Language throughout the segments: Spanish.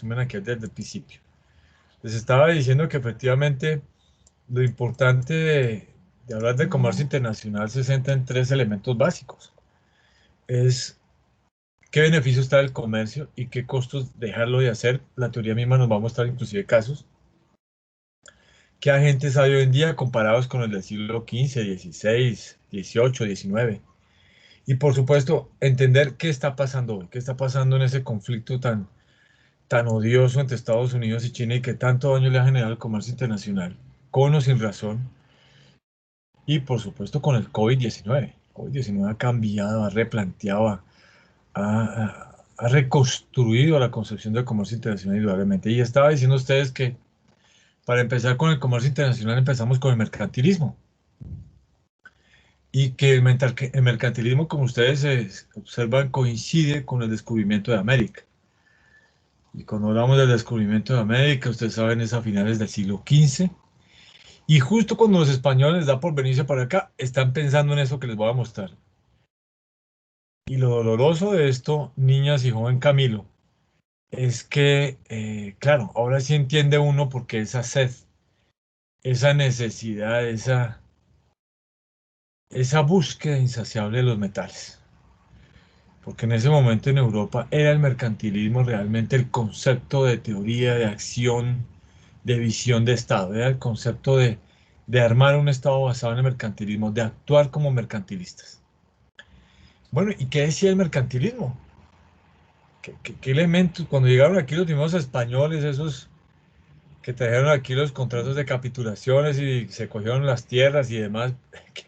resumen aquí desde el principio. Les estaba diciendo que efectivamente lo importante de hablar de comercio internacional se centra en tres elementos básicos. Es qué beneficio está del comercio y qué costos dejarlo de hacer. La teoría misma nos va a mostrar inclusive casos. ¿Qué agentes hay hoy en día comparados con el del siglo XV, XVI, XVIII, XIX? Y por supuesto, entender qué está pasando hoy, qué está pasando en ese conflicto tan odioso entre Estados Unidos y China y que tanto daño le ha generado al comercio internacional, con o sin razón, y por supuesto con el COVID-19. COVID-19 ha cambiado, ha replanteado, ha reconstruido la concepción del comercio internacional indudablemente. Y estaba diciendo a ustedes que para empezar con el comercio internacional empezamos con el mercantilismo. Y que el mercantilismo, como ustedes observan, coincide con el descubrimiento de América. Y cuando hablamos del descubrimiento de América, ustedes saben, es a finales del siglo XV. Y justo cuando los españoles les da por venirse para acá, están pensando en eso que les voy a mostrar. Y lo doloroso de esto, niñas y joven Camilo, es que, claro, ahora sí entiende uno por qué esa sed, esa necesidad, esa búsqueda insaciable de los metales. Porque en ese momento en Europa era el mercantilismo realmente el concepto de teoría, de acción, de visión de Estado. Era el concepto de armar un Estado basado en el mercantilismo, de actuar como mercantilistas. Bueno, ¿y qué decía el mercantilismo? ¿Qué elementos? Cuando llegaron aquí los primeros españoles, esos que trajeron aquí los contratos de capitulaciones y se cogieron las tierras y demás,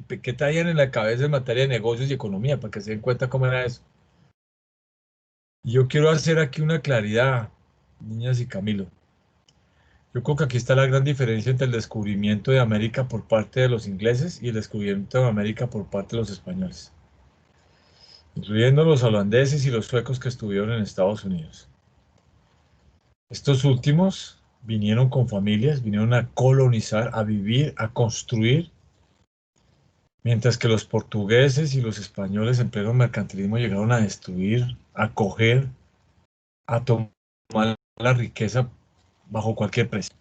¿qué traían en la cabeza en materia de negocios y economía? Para que se den cuenta cómo era eso. Y yo quiero hacer aquí una claridad, niñas y Camilo. Yo creo que aquí está la gran diferencia entre el descubrimiento de América por parte de los ingleses y el descubrimiento de América por parte de los españoles, incluyendo los holandeses y los suecos que estuvieron en Estados Unidos. Estos últimos vinieron con familias, vinieron a colonizar, a vivir, a construir, mientras que los portugueses y los españoles en pleno mercantilismo llegaron a destruir, a coger, a tomar la riqueza bajo cualquier precio.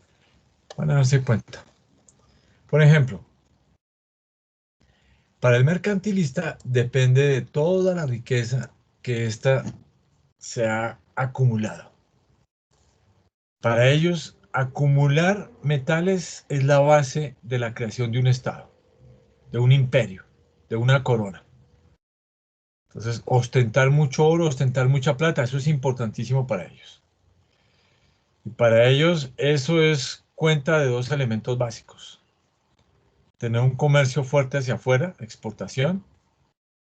Van a darse cuenta. Por ejemplo, para el mercantilista depende de toda la riqueza que ésta se ha acumulado. Para ellos, acumular metales es la base de la creación de un Estado, de un imperio, de una corona. Entonces, ostentar mucho oro, ostentar mucha plata, eso es importantísimo para ellos. Y para ellos eso es cuenta de dos elementos básicos. Tener un comercio fuerte hacia afuera, exportación,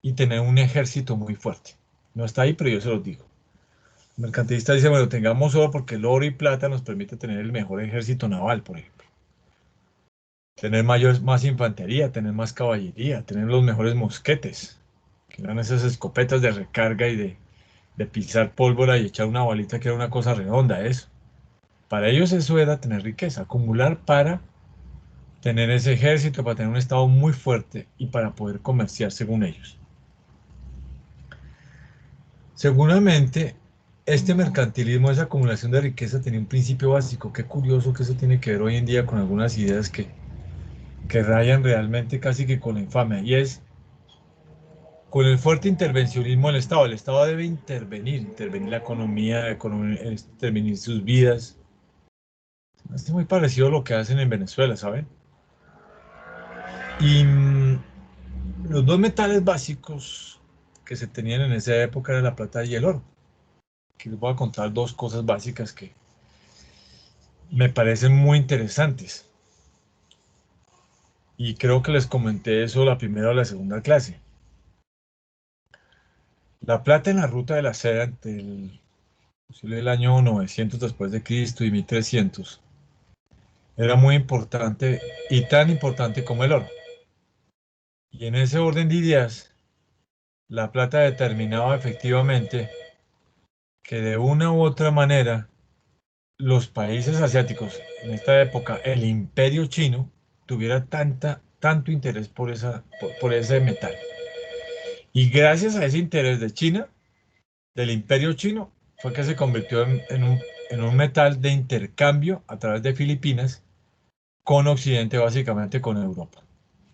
y tener un ejército muy fuerte. No está ahí, pero yo se los digo. El mercantilista dice, bueno, tengamos oro porque el oro y plata nos permite tener el mejor ejército naval, por ejemplo. Tener más infantería, tener más caballería, tener los mejores mosquetes, que eran esas escopetas de recarga y de pisar pólvora y echar una balita que era una cosa redonda, eso. Para ellos eso era tener riqueza, acumular para tener ese ejército, para tener un estado muy fuerte y para poder comerciar según ellos. Seguramente, este mercantilismo, esa acumulación de riqueza tenía un principio básico. Qué curioso que eso tiene que ver hoy en día con algunas ideas que rayan realmente casi que con la infamia. Y es con el fuerte intervencionismo del Estado. El Estado debe intervenir la economía, intervenir sus vidas. Es muy parecido a lo que hacen en Venezuela, ¿saben? Y los dos metales básicos que se tenían en esa época eran la plata y el oro. Aquí les voy a contar dos cosas básicas que me parecen muy interesantes. Y creo que les comenté eso la primera o la segunda clase. La plata en la ruta de la seda entre el año 900 después de Cristo y 1300 era muy importante y tan importante como el oro. Y en ese orden de ideas, la plata determinaba efectivamente que de una u otra manera los países asiáticos, en esta época el imperio chino, tuviera tanto interés por ese metal. Y gracias a ese interés de China, del imperio chino, fue que se convirtió en un en un metal de intercambio a través de Filipinas con Occidente, básicamente con Europa.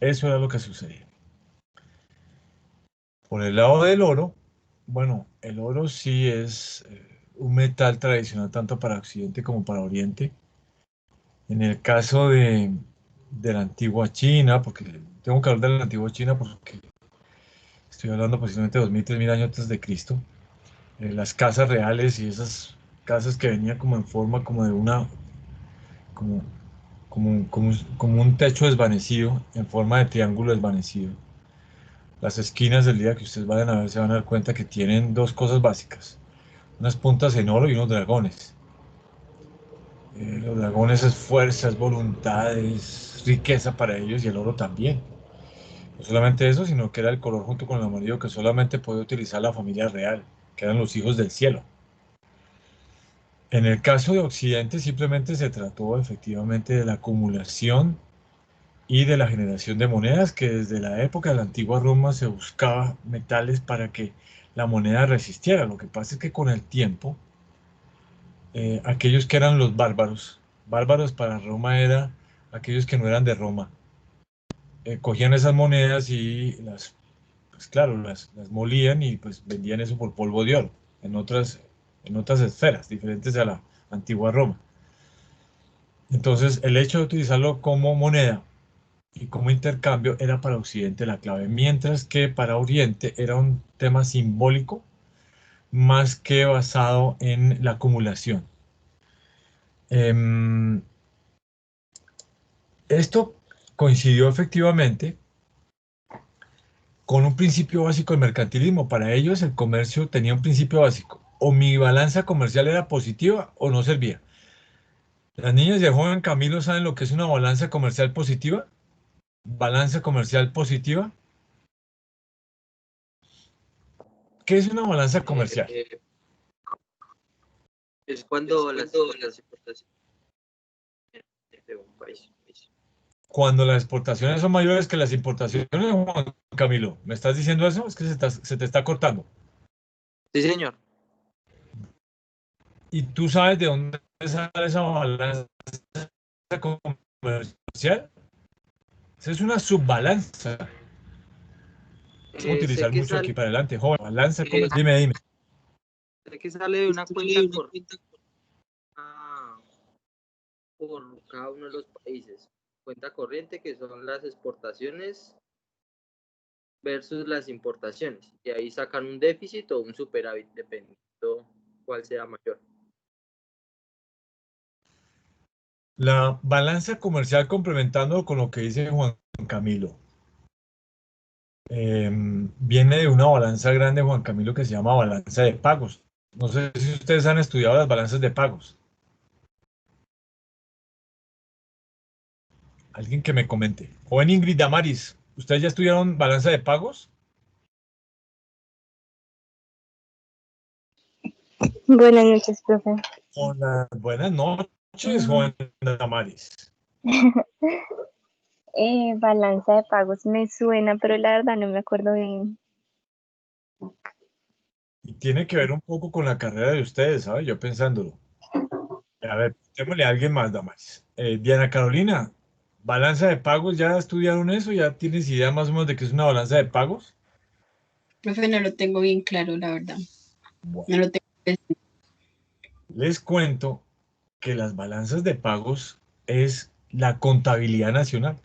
Eso era lo que sucedía. Por el lado del oro, bueno, el oro sí es un metal tradicional tanto para Occidente como para Oriente. En el caso de la antigua China, porque tengo que hablar de la antigua China porque estoy hablando posiblemente de 2000, 3000 años antes de Cristo, las casas reales y esas casas que venían como en forma como de una, como, como un techo desvanecido, en forma de triángulo desvanecido. Las esquinas del día que ustedes vayan a ver se van a dar cuenta que tienen dos cosas básicas, unas puntas en oro y unos dragones. Los dragones es fuerza, es voluntad, es riqueza para ellos y el oro también. No solamente eso, sino que era el color junto con el amarillo que solamente podía utilizar la familia real, que eran los hijos del cielo. En el caso de Occidente simplemente se trató efectivamente de la acumulación y de la generación de monedas, que desde la época de la antigua Roma se buscaba metales para que la moneda resistiera. Lo que pasa es que con el tiempo, aquellos que eran los bárbaros, bárbaros para Roma era aquellos que no eran de Roma, cogían esas monedas y las, pues claro, las molían y pues vendían eso por polvo de oro en otras esferas diferentes a la antigua Roma. Entonces, el hecho de utilizarlo como moneda y como intercambio era para Occidente la clave, mientras que para Oriente era un tema simbólico más que basado en la acumulación. Em, Esto coincidió efectivamente con un principio básico del mercantilismo. Para ellos el comercio tenía un principio básico. O mi balanza comercial era positiva o no servía. Las niñas y el joven Camilo saben lo que es una balanza comercial positiva. Balanza comercial positiva. ¿Qué es una balanza comercial? Es cuando las exportaciones de un país. Cuando las exportaciones son mayores que las importaciones, Juan Camilo. ¿Me estás diciendo eso? Es que se te está cortando. Sí, señor. ¿Y tú sabes de dónde sale esa balanza comercial? Esa es una subbalanza. Vamos a Sé utilizar que mucho aquí sale, para adelante, joven. Balanza eh, comercial. Dime, dime. sé que sale de una cuenta por cada uno de los países. Cuenta corriente que son las exportaciones versus las importaciones. Y ahí sacan un déficit o un superávit, dependiendo cuál sea mayor. La balanza comercial, complementando con lo que dice Juan Camilo, viene de una balanza grande, Juan Camilo, que se llama balanza de pagos. No sé si ustedes han estudiado las balanzas de pagos. Alguien que me comente. Joven Ingrid Damaris, ¿ustedes ya estudiaron balanza de pagos? Buenas noches, profe. Hola, buenas noches, Mm, joven Damaris. Balanza de pagos me suena, pero la verdad no me acuerdo bien. Y tiene que ver un poco con la carrera de ustedes, ¿sabes? Yo pensándolo. A ver, démosle a alguien más, Damaris. Diana Carolina, balanza de pagos, ¿ya estudiaron eso? ¿Ya tienes idea más o menos de qué es una balanza de pagos? Profe, no lo tengo bien claro, la verdad. Bueno, No lo tengo presente. les cuento que las balanzas de pagos es la contabilidad nacional.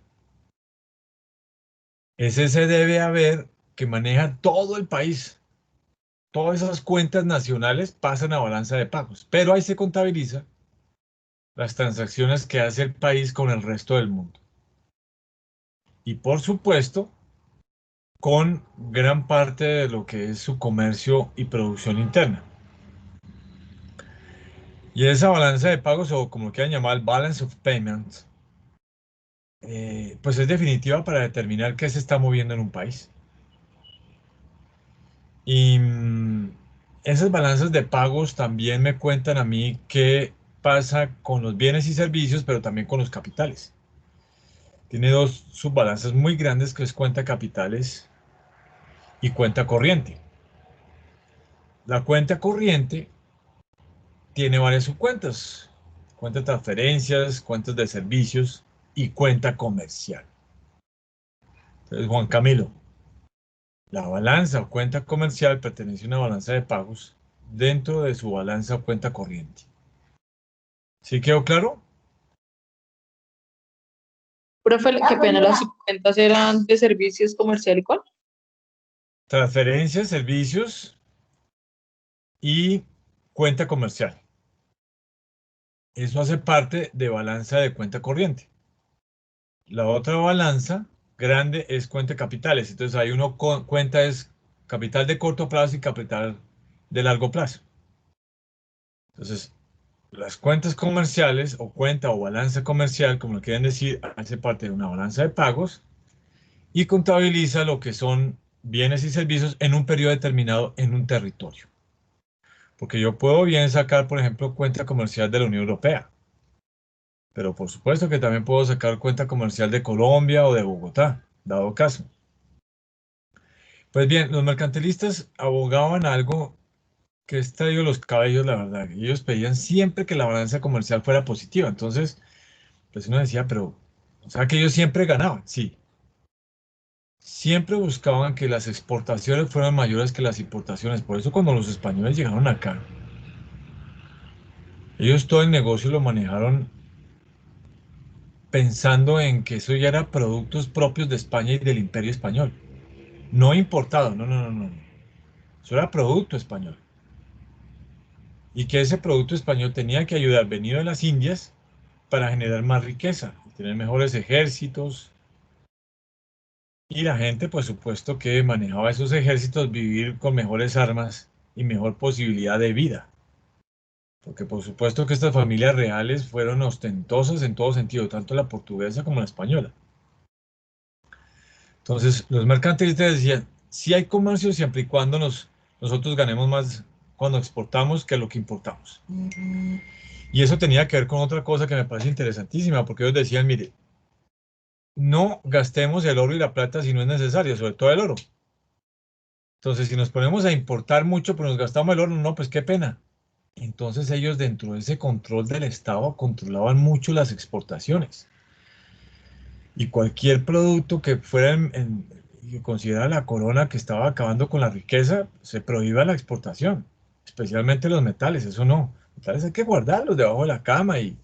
Es ese debe haber que maneja todo el país. Todas esas cuentas nacionales pasan a balanza de pagos, pero ahí se contabiliza las transacciones que hace el país con el resto del mundo. Y por supuesto, con gran parte de lo que es su comercio y producción interna. Y esa balanza de pagos, o como quieran llamar, balance of payments, pues es definitiva para determinar qué se está moviendo en un país. Y esas balanzas de pagos también me cuentan a mí qué pasa con los bienes y servicios, pero también con los capitales. Tiene dos subbalanzas muy grandes que es cuenta capitales y cuenta corriente. La cuenta corriente tiene varias subcuentas. Cuenta de transferencias, cuentas de servicios y cuenta comercial. Entonces, Juan Camilo, la balanza o cuenta comercial pertenece a una balanza de pagos dentro de su balanza o cuenta corriente. ¿Sí quedó claro? Profe, qué pena, las subcuentas eran de servicios comercial y cuál. Transferencias, servicios y cuenta comercial. Eso hace parte de balanza de cuenta corriente. La otra balanza grande es cuenta de capitales. Entonces hay cuenta es capital de corto plazo y capital de largo plazo. Entonces, las cuentas comerciales o cuenta o balanza comercial, como lo quieren decir, hace parte de una balanza de pagos y contabiliza lo que son bienes y servicios en un periodo determinado en un territorio. Porque yo puedo bien sacar, por ejemplo, cuenta comercial de la Unión Europea, pero por supuesto que también puedo sacar cuenta comercial de Colombia o de Bogotá, dado caso. Pues bien, los mercantilistas abogaban algo que es traído los cabellos, la verdad. Ellos pedían siempre que la balanza comercial fuera positiva. Entonces, pues uno decía, pero, o sea que ellos siempre ganaban, sí. Siempre buscaban que las exportaciones fueran mayores que las importaciones. Por eso cuando los españoles llegaron acá, ellos todo el negocio lo manejaron pensando en que eso ya era productos propios de España y del Imperio Español. No importado, no, no, no, no. Eso era producto español. Y que ese producto español tenía que ayudar venido de las Indias para generar más riqueza, tener mejores ejércitos. Y la gente, por supuesto, que manejaba esos ejércitos, vivir con mejores armas y mejor posibilidad de vida. Porque por supuesto que estas familias reales fueron ostentosas en todo sentido, tanto la portuguesa como la española. Entonces, los mercantilistas decían, sí hay comercio siempre y cuando nosotros ganemos más cuando exportamos que lo que importamos. Y eso tenía que ver con otra cosa que me parece interesantísima, porque ellos decían, mire, no gastemos el oro y la plata si no es necesario, sobre todo el oro. Entonces, si nos ponemos a importar mucho, pero nos gastamos el oro, no, pues qué pena. Entonces ellos dentro de ese control del Estado controlaban mucho las exportaciones. Y cualquier producto que fuera que considerara la corona que estaba acabando con la riqueza, se prohíba la exportación, especialmente los metales, eso no. Metales hay que guardarlos debajo de la cama y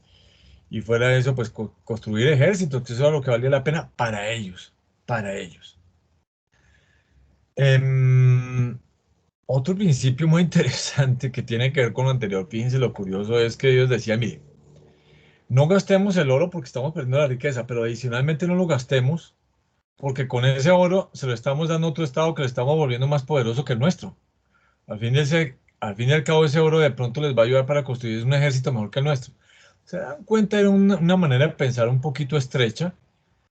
fuera de eso, pues construir ejércitos, que eso era lo que valía la pena para ellos, para ellos. Em, Otro principio muy interesante que tiene que ver con lo anterior, fíjense lo curioso es que ellos decían, mire, no gastemos el oro porque estamos perdiendo la riqueza, pero adicionalmente no lo gastemos porque con ese oro se lo estamos dando a otro estado que lo estamos volviendo más poderoso que el nuestro. Al fin y al cabo ese oro de pronto les va a ayudar para construir un ejército mejor que el nuestro. Se dan cuenta, era una manera de pensar un poquito estrecha,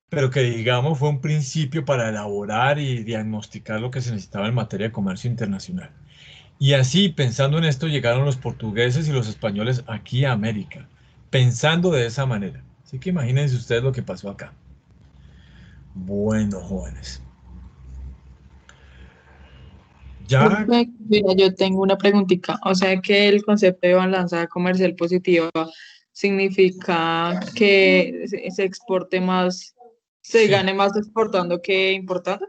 pero que digamos fue un principio para elaborar y diagnosticar lo que se necesitaba en materia de comercio internacional. Y así, pensando en esto, llegaron los portugueses y los españoles aquí a América, pensando de esa manera. Así que imagínense ustedes lo que pasó acá. Bueno, jóvenes. Ya, Profe, mira, yo tengo una preguntita. O sea que el concepto de balanza comercial positiva significa que se exporte más, se sí, gane más exportando que importando.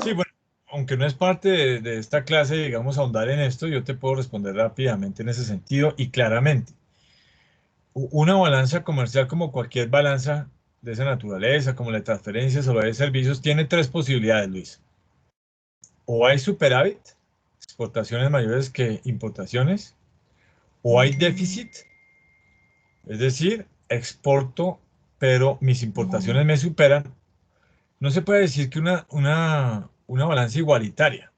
sí, bueno, aunque no es parte de esta clase, digamos, ahondar en esto, yo te puedo responder rápidamente en ese sentido y claramente. Una balanza comercial como cualquier balanza de esa naturaleza, como la de transferencias o la de servicios, tiene tres posibilidades, Luis. O hay superávit, exportaciones mayores que importaciones, o hay déficit, es decir, exporto, pero mis importaciones me superan. No se puede decir que una balanza igualitaria,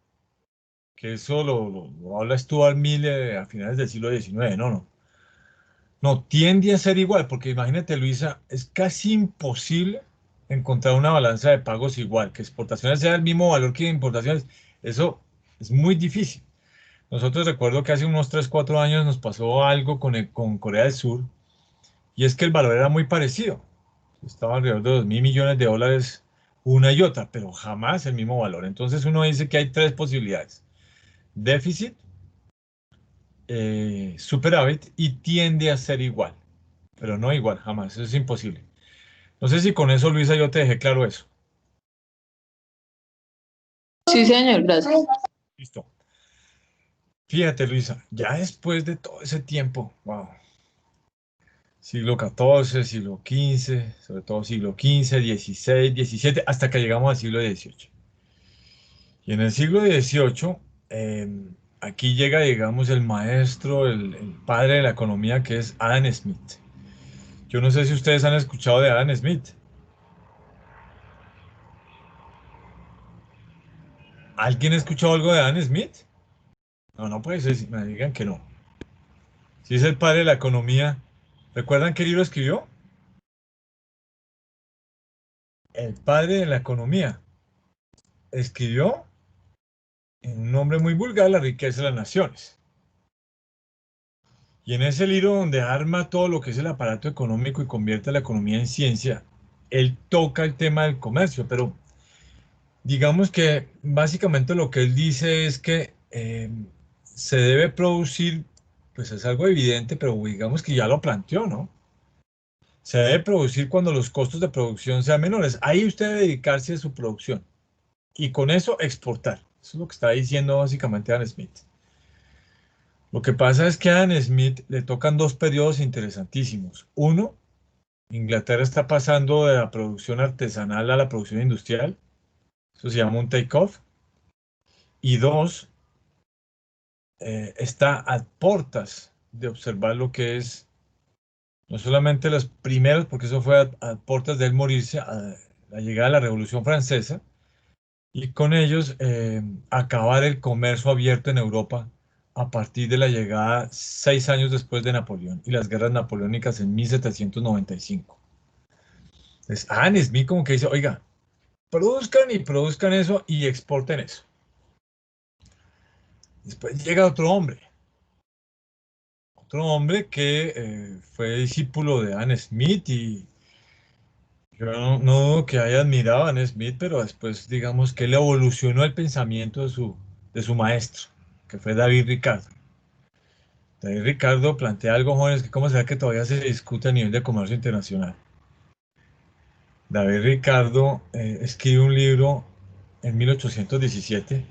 que eso lo habla Stuart Mill a finales del siglo XIX. No, no. No, tiende a ser igual, porque imagínate, Luisa, es casi imposible encontrar una balanza de pagos igual, que exportaciones sea el mismo valor que importaciones. Eso es muy difícil. Nosotros recuerdo que hace unos 3 4 años nos pasó algo con Corea del Sur, y es que el valor era muy parecido. Estaba alrededor de 2.000 millones de dólares una y otra, pero jamás el mismo valor. Entonces uno dice que hay tres posibilidades. Déficit, superávit y tiende a ser igual, pero no igual, jamás, eso es imposible. No sé si con eso, Luisa, yo te dejé claro eso. Sí, señor, gracias. Listo. Fíjate, Luisa, ya después de todo ese tiempo, wow, siglo XIV, siglo XV, sobre todo siglo XV, XVI, XVII, hasta que llegamos al siglo XVIII. Y en el siglo XVIII, aquí llega, digamos, el maestro, el padre de la economía, que es Adam Smith. Yo no sé si ustedes han escuchado de Adam Smith. ¿Alguien ha escuchado algo de Adam Smith? No, no puede ser, me digan que no. Si es el padre de la economía, ¿recuerdan qué libro escribió? El padre de la economía. Escribió, en un nombre muy vulgar, La riqueza de las naciones. Y en ese libro donde arma todo lo que es el aparato económico y convierte la economía en ciencia, él toca el tema del comercio, pero digamos que básicamente lo que él dice es que se debe producir, pues es algo evidente, pero digamos que ya lo planteó, ¿no? Se debe producir cuando los costos de producción sean menores. Ahí usted debe dedicarse a su producción y con eso exportar. Eso es lo que está diciendo básicamente Adam Smith. Lo que pasa es que a Adam Smith le tocan dos periodos interesantísimos. Uno, Inglaterra está pasando de la producción artesanal a la producción industrial. Eso se llama un take-off. Y dos, está a portas de observar lo que es no solamente los primeros, porque eso fue a portas de él morirse, a la llegada de la Revolución Francesa, y con ellos acabar el comercio abierto en Europa a partir de la llegada 6 años después de Napoleón y las guerras napoleónicas en 1795. Entonces, Adam Smith como que dice, oiga, produzcan y produzcan eso y exporten eso. Después llega otro hombre que fue discípulo de Adam Smith y yo no dudo que haya admirado a Adam Smith, pero después digamos que él evolucionó el pensamiento de su maestro, que fue David Ricardo. David Ricardo plantea algo, jóvenes, que cómo será que todavía se discute a nivel de comercio internacional. David Ricardo escribe un libro en 1817,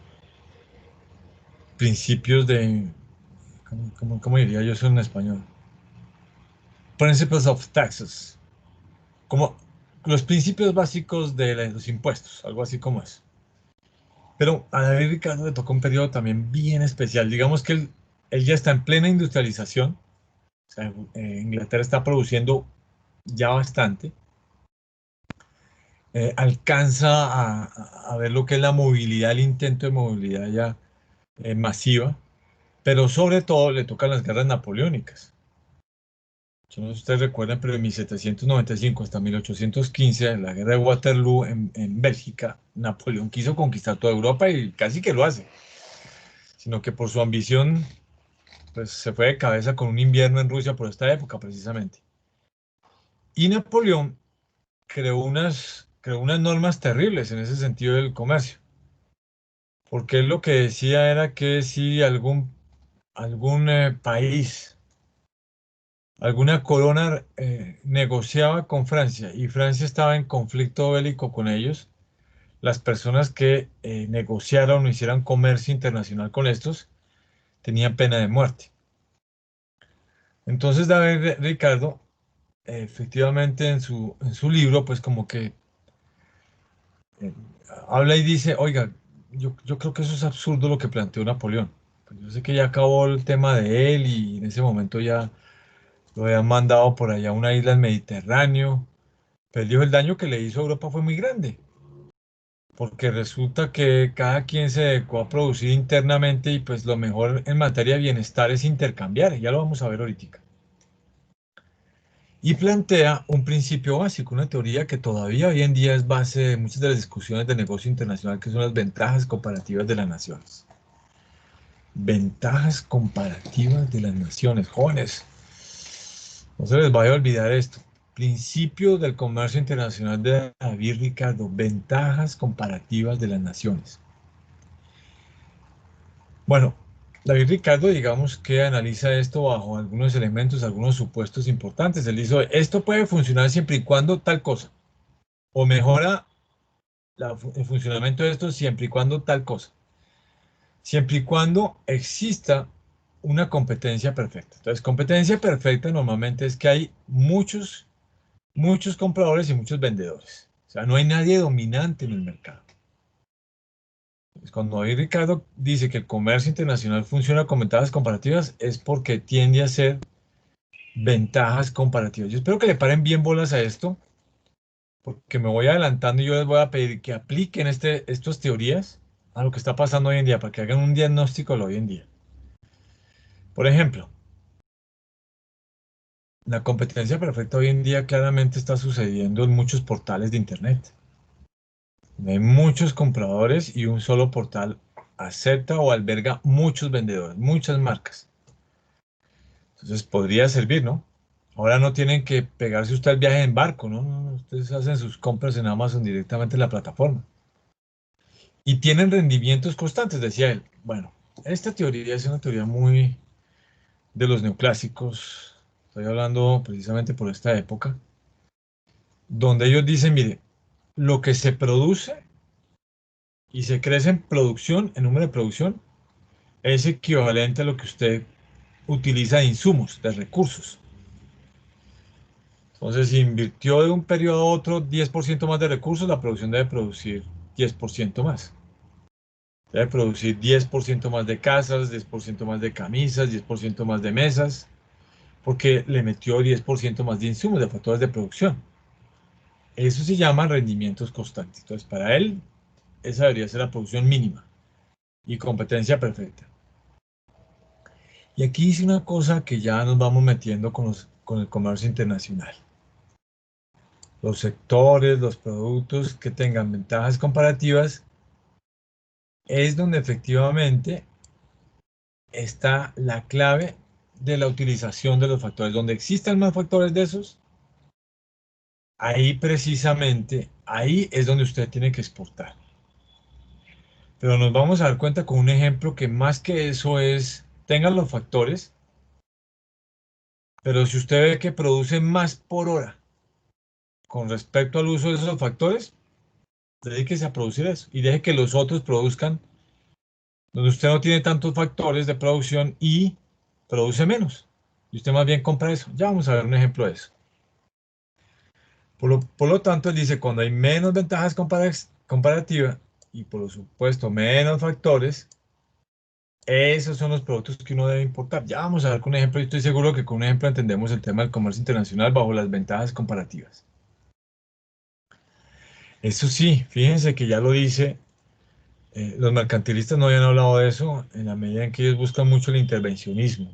principios de, ¿cómo diría yo eso en español? Principles of Taxes, como los principios básicos de los impuestos, algo así como es. Pero a David Ricardo le tocó un periodo también bien especial. Digamos que él ya está en plena industrialización. O sea, Inglaterra está produciendo ya bastante. Alcanza a ver lo que es la movilidad, el intento de movilidad ya masiva. Pero sobre todo le tocan las guerras napoleónicas. Yo no sé si ustedes recuerdan, pero en 1795 hasta 1815, la guerra de Waterloo en Bélgica, Napoleón quiso conquistar toda Europa y casi que lo hace, sino que por su ambición, pues se fue de cabeza con un invierno en Rusia por esta época precisamente. Y Napoleón creó unas normas terribles en ese sentido del comercio, porque él lo que decía era que si algún país, alguna corona negociaba con Francia y Francia estaba en conflicto bélico con ellos, las personas que negociaron o hicieran comercio internacional con estos tenían pena de muerte. Entonces David Ricardo, efectivamente en su libro, pues como que eh, habla y dice, oiga, yo creo que eso es absurdo lo que planteó Napoleón. Pues yo sé que ya acabó el tema de él y en ese momento ya lo habían mandado por allá a una isla del Mediterráneo. Pero él dijo, el daño que le hizo a Europa fue muy grande, porque resulta que cada quien se dedicó a producir internamente y pues lo mejor en materia de bienestar es intercambiar, ya lo vamos a ver ahorita. Y plantea un principio básico, una teoría que todavía hoy en día es base de muchas de las discusiones de negocio internacional, que son las ventajas comparativas de las naciones. Ventajas comparativas de las naciones. Jóvenes, no se les vaya a olvidar esto. Principio del comercio internacional de David Ricardo. Ventajas comparativas de las naciones. Bueno, David Ricardo, digamos que analiza esto bajo algunos elementos, algunos supuestos importantes. Él dice, esto puede funcionar siempre y cuando tal cosa, o mejora el funcionamiento de esto siempre y cuando tal cosa, siempre y cuando exista una competencia perfecta. Entonces, competencia perfecta normalmente es que hay muchos compradores y muchos vendedores. O sea, no hay nadie dominante en el mercado. Cuando hoy Ricardo dice que el comercio internacional funciona con ventajas comparativas, es porque tiende a ser ventajas comparativas. Yo espero que le paren bien bolas a esto, porque me voy adelantando y yo les voy a pedir que apliquen estas teorías a lo que está pasando hoy en día, para que hagan un diagnóstico de lo hoy en día. Por ejemplo, la competencia perfecta hoy en día claramente está sucediendo en muchos portales de Internet. Hay muchos compradores y un solo portal acepta o alberga muchos vendedores, muchas marcas. Entonces podría servir, ¿no? Ahora no tienen que pegarse usted el viaje en barco, ¿no? Ustedes hacen sus compras en Amazon directamente en la plataforma. Y tienen rendimientos constantes, decía él. Bueno, esta teoría es una teoría muy de los neoclásicos. Estoy hablando precisamente por esta época, donde ellos dicen, mire, lo que se produce y se crece en producción, en número de producción, es equivalente a lo que usted utiliza de insumos, de recursos. Entonces, si invirtió de un periodo a otro 10% más de recursos, la producción debe producir 10% más. Debe producir 10% más de casas, 10% más de camisas, 10% más de mesas, porque le metió 10% más de insumos, de factores de producción. Eso se llama rendimientos constantes. Entonces, para él, esa debería ser la producción mínima y competencia perfecta. Y aquí dice una cosa que ya nos vamos metiendo con el comercio internacional. Los sectores, los productos que tengan ventajas comparativas, es donde efectivamente está la clave de la utilización de los factores. Donde existan más factores de esos, ahí precisamente, ahí es donde usted tiene que exportar. Pero nos vamos a dar cuenta con un ejemplo que más que eso es, tengan los factores, pero si usted ve que produce más por hora con respecto al uso de esos factores, dedíquese a producir eso y deje que los otros produzcan donde usted no tiene tantos factores de producción y produce menos. Y usted más bien compra eso. Ya vamos a ver un ejemplo de eso. Por lo tanto, él dice, cuando hay menos ventajas comparativas y por supuesto menos factores, esos son los productos que uno debe importar. Ya vamos a ver con un ejemplo, y estoy seguro que con un ejemplo entendemos el tema del comercio internacional bajo las ventajas comparativas. Eso sí, fíjense que ya lo dice, los mercantilistas no habían hablado de eso en la medida en que ellos buscan mucho el intervencionismo.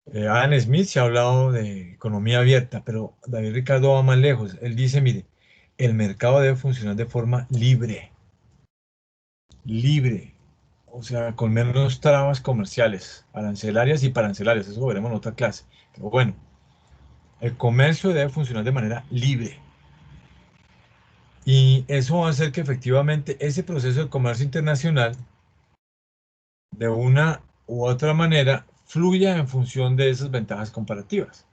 Adam Smith se ha hablado de economía abierta, pero David Ricardo va más lejos. Él dice, mire, el mercado debe funcionar de forma libre, libre, o sea, con menos trabas comerciales, arancelarias y parancelarias, eso lo veremos en otra clase. Pero bueno, el comercio debe funcionar de manera libre. Y eso va a hacer que efectivamente ese proceso de comercio internacional, de una u otra manera, fluya en función de esas ventajas comparativas.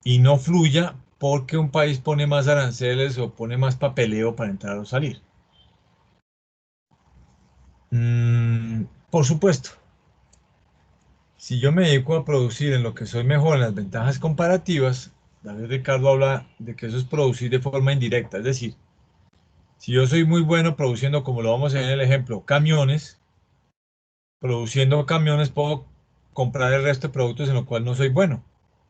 Y no fluya porque un país pone más aranceles o pone más papeleo para entrar o salir. Por supuesto, si yo me dedico a producir en lo que soy mejor en las ventajas comparativas, David Ricardo habla de que eso es producir de forma indirecta. Es decir, si yo soy muy bueno produciendo, como lo vamos a ver en el ejemplo, camiones, produciendo camiones puedo comprar el resto de productos en lo cual no soy bueno.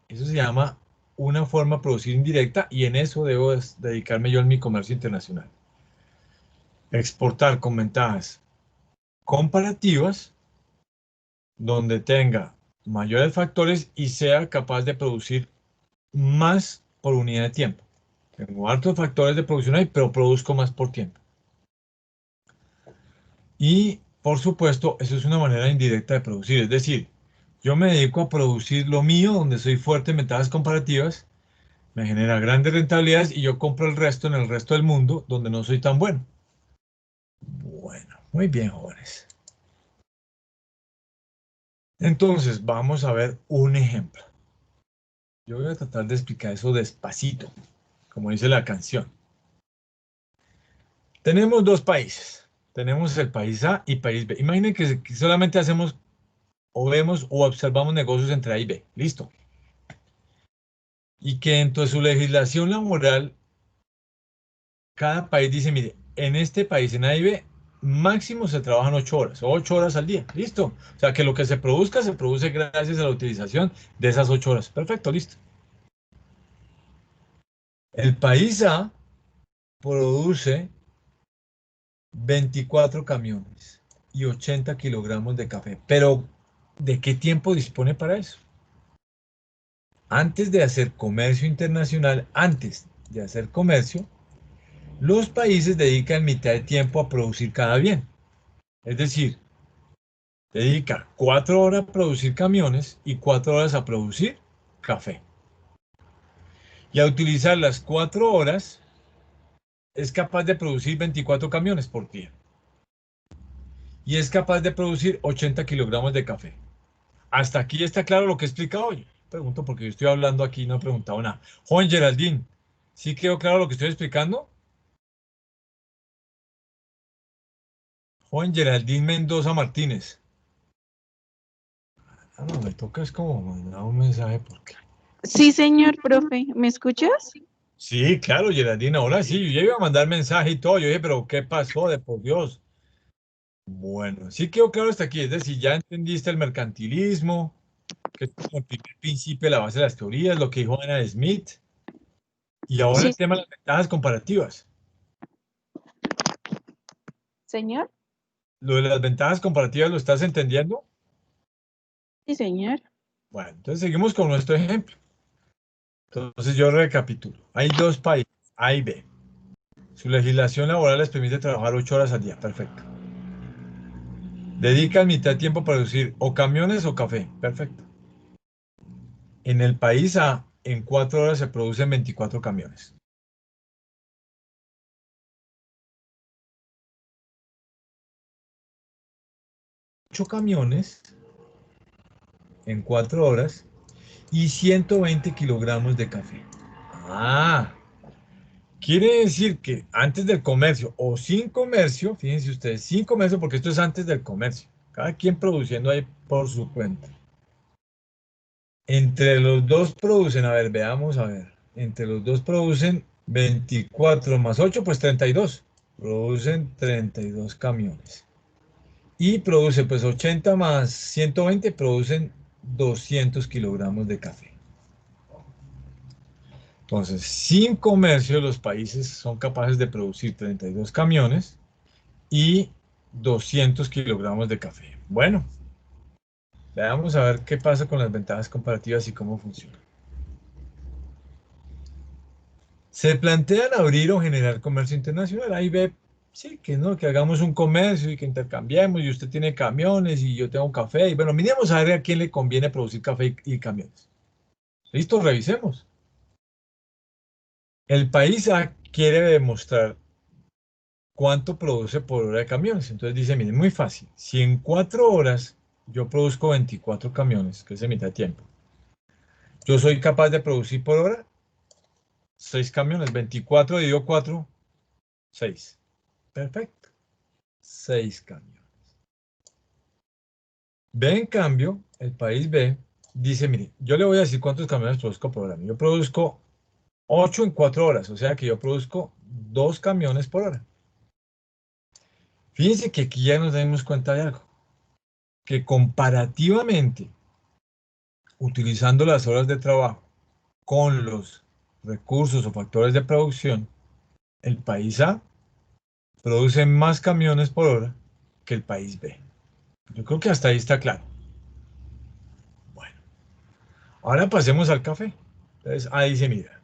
Eso se llama una forma de producir indirecta y en eso debo dedicarme yo en mi comercio internacional. Exportar con ventajas comparativas donde tenga mayores factores y sea capaz de producir más por unidad de tiempo. Tengo altos factores de producción ahí, pero produzco más por tiempo. Y, por supuesto, eso es una manera indirecta de producir. Es decir, yo me dedico a producir lo mío, donde soy fuerte en ventajas comparativas, me genera grandes rentabilidades y yo compro el resto en el resto del mundo, donde no soy tan bueno. Bueno, muy bien, jóvenes. Entonces, vamos a ver un ejemplo. Yo voy a tratar de explicar eso despacito, como dice la canción. Tenemos dos países. Tenemos el país A y país B. Imaginen que solamente hacemos o vemos o observamos negocios entre A y B. Listo. Y que dentro de su legislación laboral, cada país dice, mire, en este país, en A y B, máximo se trabajan 8 horas, o 8 horas al día. Listo. O sea, que lo que se produzca se produce gracias a la utilización de esas 8 horas. Perfecto, listo. El país A produce 24 camiones y 80 kilogramos de café. Pero, ¿de qué tiempo dispone para eso? Antes de hacer comercio internacional, antes de hacer comercio, los países dedican mitad de tiempo a producir cada bien. Es decir, dedica 4 horas a producir camiones y 4 horas a producir café. Y a utilizar las 4 horas, es capaz de producir 24 camiones por día. Y es capaz de producir 80 kilogramos de café. Hasta aquí está claro lo que he explicado hoy. Pregunto porque yo estoy hablando aquí y no he preguntado nada. Joven Geraldine, ¿sí quedó claro lo que estoy explicando? Joven Geraldine Mendoza Martínez. Ah, no, me toca es como mandar un mensaje porque... Sí, señor profe, ¿me escuchas? Sí, claro, Geraldine, ahora sí, yo ya iba a mandar mensaje y todo. Yo dije, pero ¿qué pasó? De por Dios. Bueno, sí quedó claro hasta aquí. Es decir, ya entendiste el mercantilismo, que es como el primer principio de la base de las teorías, lo que dijo Ana Smith. Y ahora Sí, el tema de las ventajas comparativas. señor. Lo de las ventajas comparativas, ¿lo estás entendiendo? Sí, señor. Bueno, entonces seguimos con nuestro ejemplo. Entonces yo recapitulo. Hay dos países, A y B. Su legislación laboral les permite trabajar 8 horas al día. Perfecto. Dedican mitad de tiempo a producir o camiones o café. Perfecto. En el país A, en 4 horas se producen 24 camiones. Ocho camiones en 4 horas y 120 kilogramos de café. Ah, quiere decir que antes del comercio o sin comercio, fíjense ustedes, sin comercio, porque esto es antes del comercio, cada quien produciendo ahí por su cuenta. Entre los dos producen, a ver, veamos, a ver, entre los dos producen 24 más 8, pues 32. Producen 32 camiones. Y produce, pues 80 más 120, producen 200 kilogramos de café. Entonces, sin comercio, los países son capaces de producir 32 camiones y 200 kilogramos de café. Bueno, vamos a ver qué pasa con las ventajas comparativas y cómo funciona. Se plantean abrir o generar comercio internacional. Ahí ve, sí, que no, que hagamos un comercio y que intercambiemos y usted tiene camiones y yo tengo café. Y bueno, miremos a ver a quién le conviene producir café y camiones. Listo, revisemos. El país A quiere demostrar cuánto produce por hora de camiones. Entonces dice, miren, muy fácil. Si en 4 horas yo produzco 24 camiones, que es de mitad de tiempo, yo soy capaz de producir por hora 6 camiones. 24 dividido 4, 6. Perfecto. 6 camiones. B, en cambio, el país B dice, mire, yo le voy a decir cuántos camiones produzco por hora. Yo produzco 8 en 4 horas, o sea que yo produzco 2 camiones por hora. Fíjense que aquí ya nos damos cuenta de algo, que comparativamente, utilizando las horas de trabajo con los recursos o factores de producción, el país A produce más camiones por hora que el país B. Yo creo que hasta ahí está claro. Bueno, ahora pasemos al café. Entonces, ahí se mira.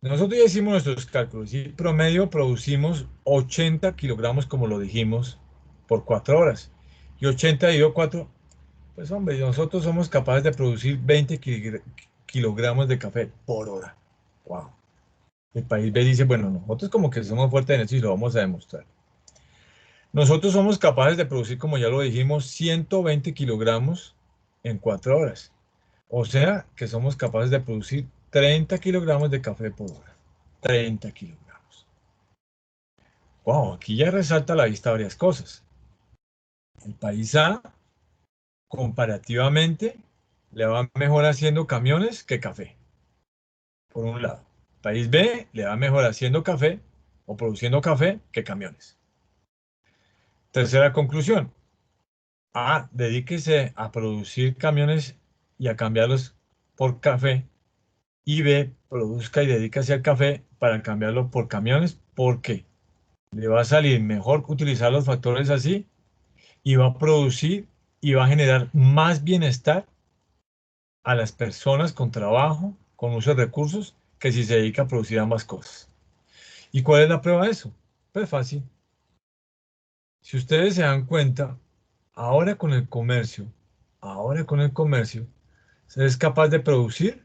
Nosotros ya hicimos nuestros cálculos y promedio producimos 80 kilogramos, como lo dijimos, por 4 horas. Y 80 dividido 4, pues hombre, nosotros somos capaces de producir 20 kilogramos de café por hora. Wow. El país B dice, bueno, nosotros como que somos fuertes en eso y lo vamos a demostrar. Nosotros somos capaces de producir, como ya lo dijimos, 120 kilogramos en 4 horas. O sea, que somos capaces de producir 30 kilogramos de café por hora. 30 kilogramos. Wow, aquí ya resalta a la vista varias cosas. El país A, comparativamente, le va mejor haciendo camiones que café, por un lado. País B le va mejor haciendo café o produciendo café que camiones. Tercera conclusión. A, dedíquese a producir camiones y a cambiarlos por café. Y B, produzca y dedíquese al café para cambiarlo por camiones. ¿Por qué? Le va a salir mejor utilizar los factores así y va a producir y va a generar más bienestar a las personas con trabajo, con uso de recursos, que si se dedica a producir ambas cosas. ¿Y cuál es la prueba de eso? Pues fácil. Si ustedes se dan cuenta, ahora con el comercio, se es capaz de producir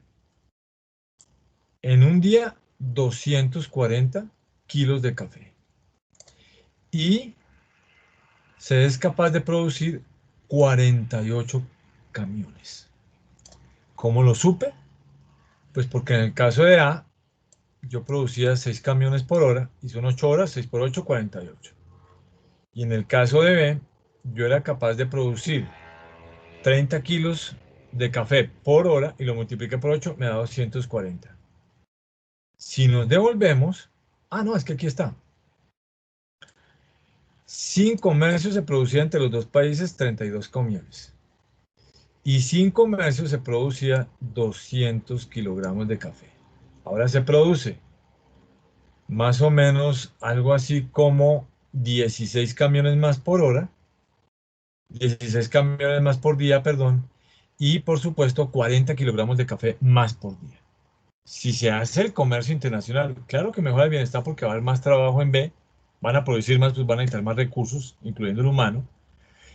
en un día 240 kilos de café. Y se es capaz de producir 48 camiones. ¿Cómo lo supe? Pues porque en el caso de A, yo producía 6 camiones por hora y son 8 horas, 6 por 8, 48. Y en el caso de B, yo era capaz de producir 30 kilos de café por hora y lo multipliqué por 8, me da 240. Si nos devolvemos, no, es que aquí está. Sin comercio se producía entre los dos países 32 camiones. Y sin comercio se producía 200 kilogramos de café. Ahora se produce más o menos algo así como 16 camiones más por hora, 16 camiones más por día, perdón, y por supuesto 40 kilogramos de café más por día. Si se hace el comercio internacional, claro que mejora el bienestar porque va a haber más trabajo en B, van a producir más, pues van a necesitar más recursos, incluyendo el humano,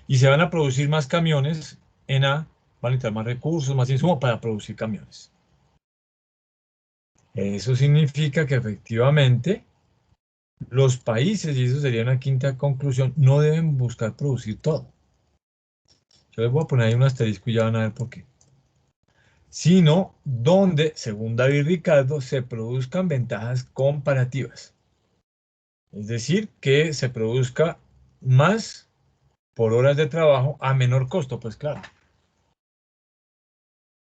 y se van a producir más camiones en A, van a necesitar más recursos, más insumos para producir camiones. Eso significa que efectivamente los países, y eso sería una quinta conclusión, no deben buscar producir todo. Yo les voy a poner ahí un asterisco y ya van a ver por qué. Sino donde, según David Ricardo, se produzcan ventajas comparativas. Es decir, que se produzca más por horas de trabajo a menor costo, pues claro.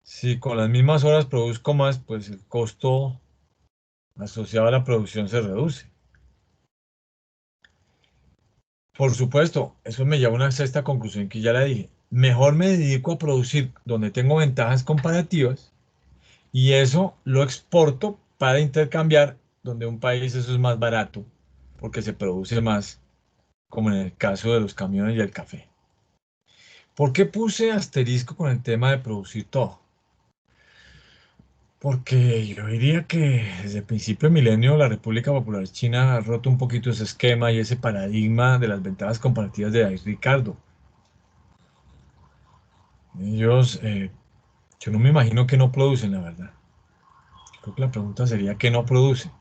Si con las mismas horas produzco más, pues el costo asociado a la producción se reduce. Por supuesto, eso me lleva a una sexta conclusión que ya la dije. Mejor me dedico a producir donde tengo ventajas comparativas y eso lo exporto para intercambiar donde un país eso es más barato porque se produce más, como en el caso de los camiones y el café. ¿Por qué puse asterisco con el tema de producir todo? Porque yo diría que desde el principio del milenio la República Popular China ha roto un poquito ese esquema y ese paradigma de las ventajas comparativas de David Ricardo. Ellos, yo no me imagino que no producen, la verdad. Creo que la pregunta sería ¿qué no producen?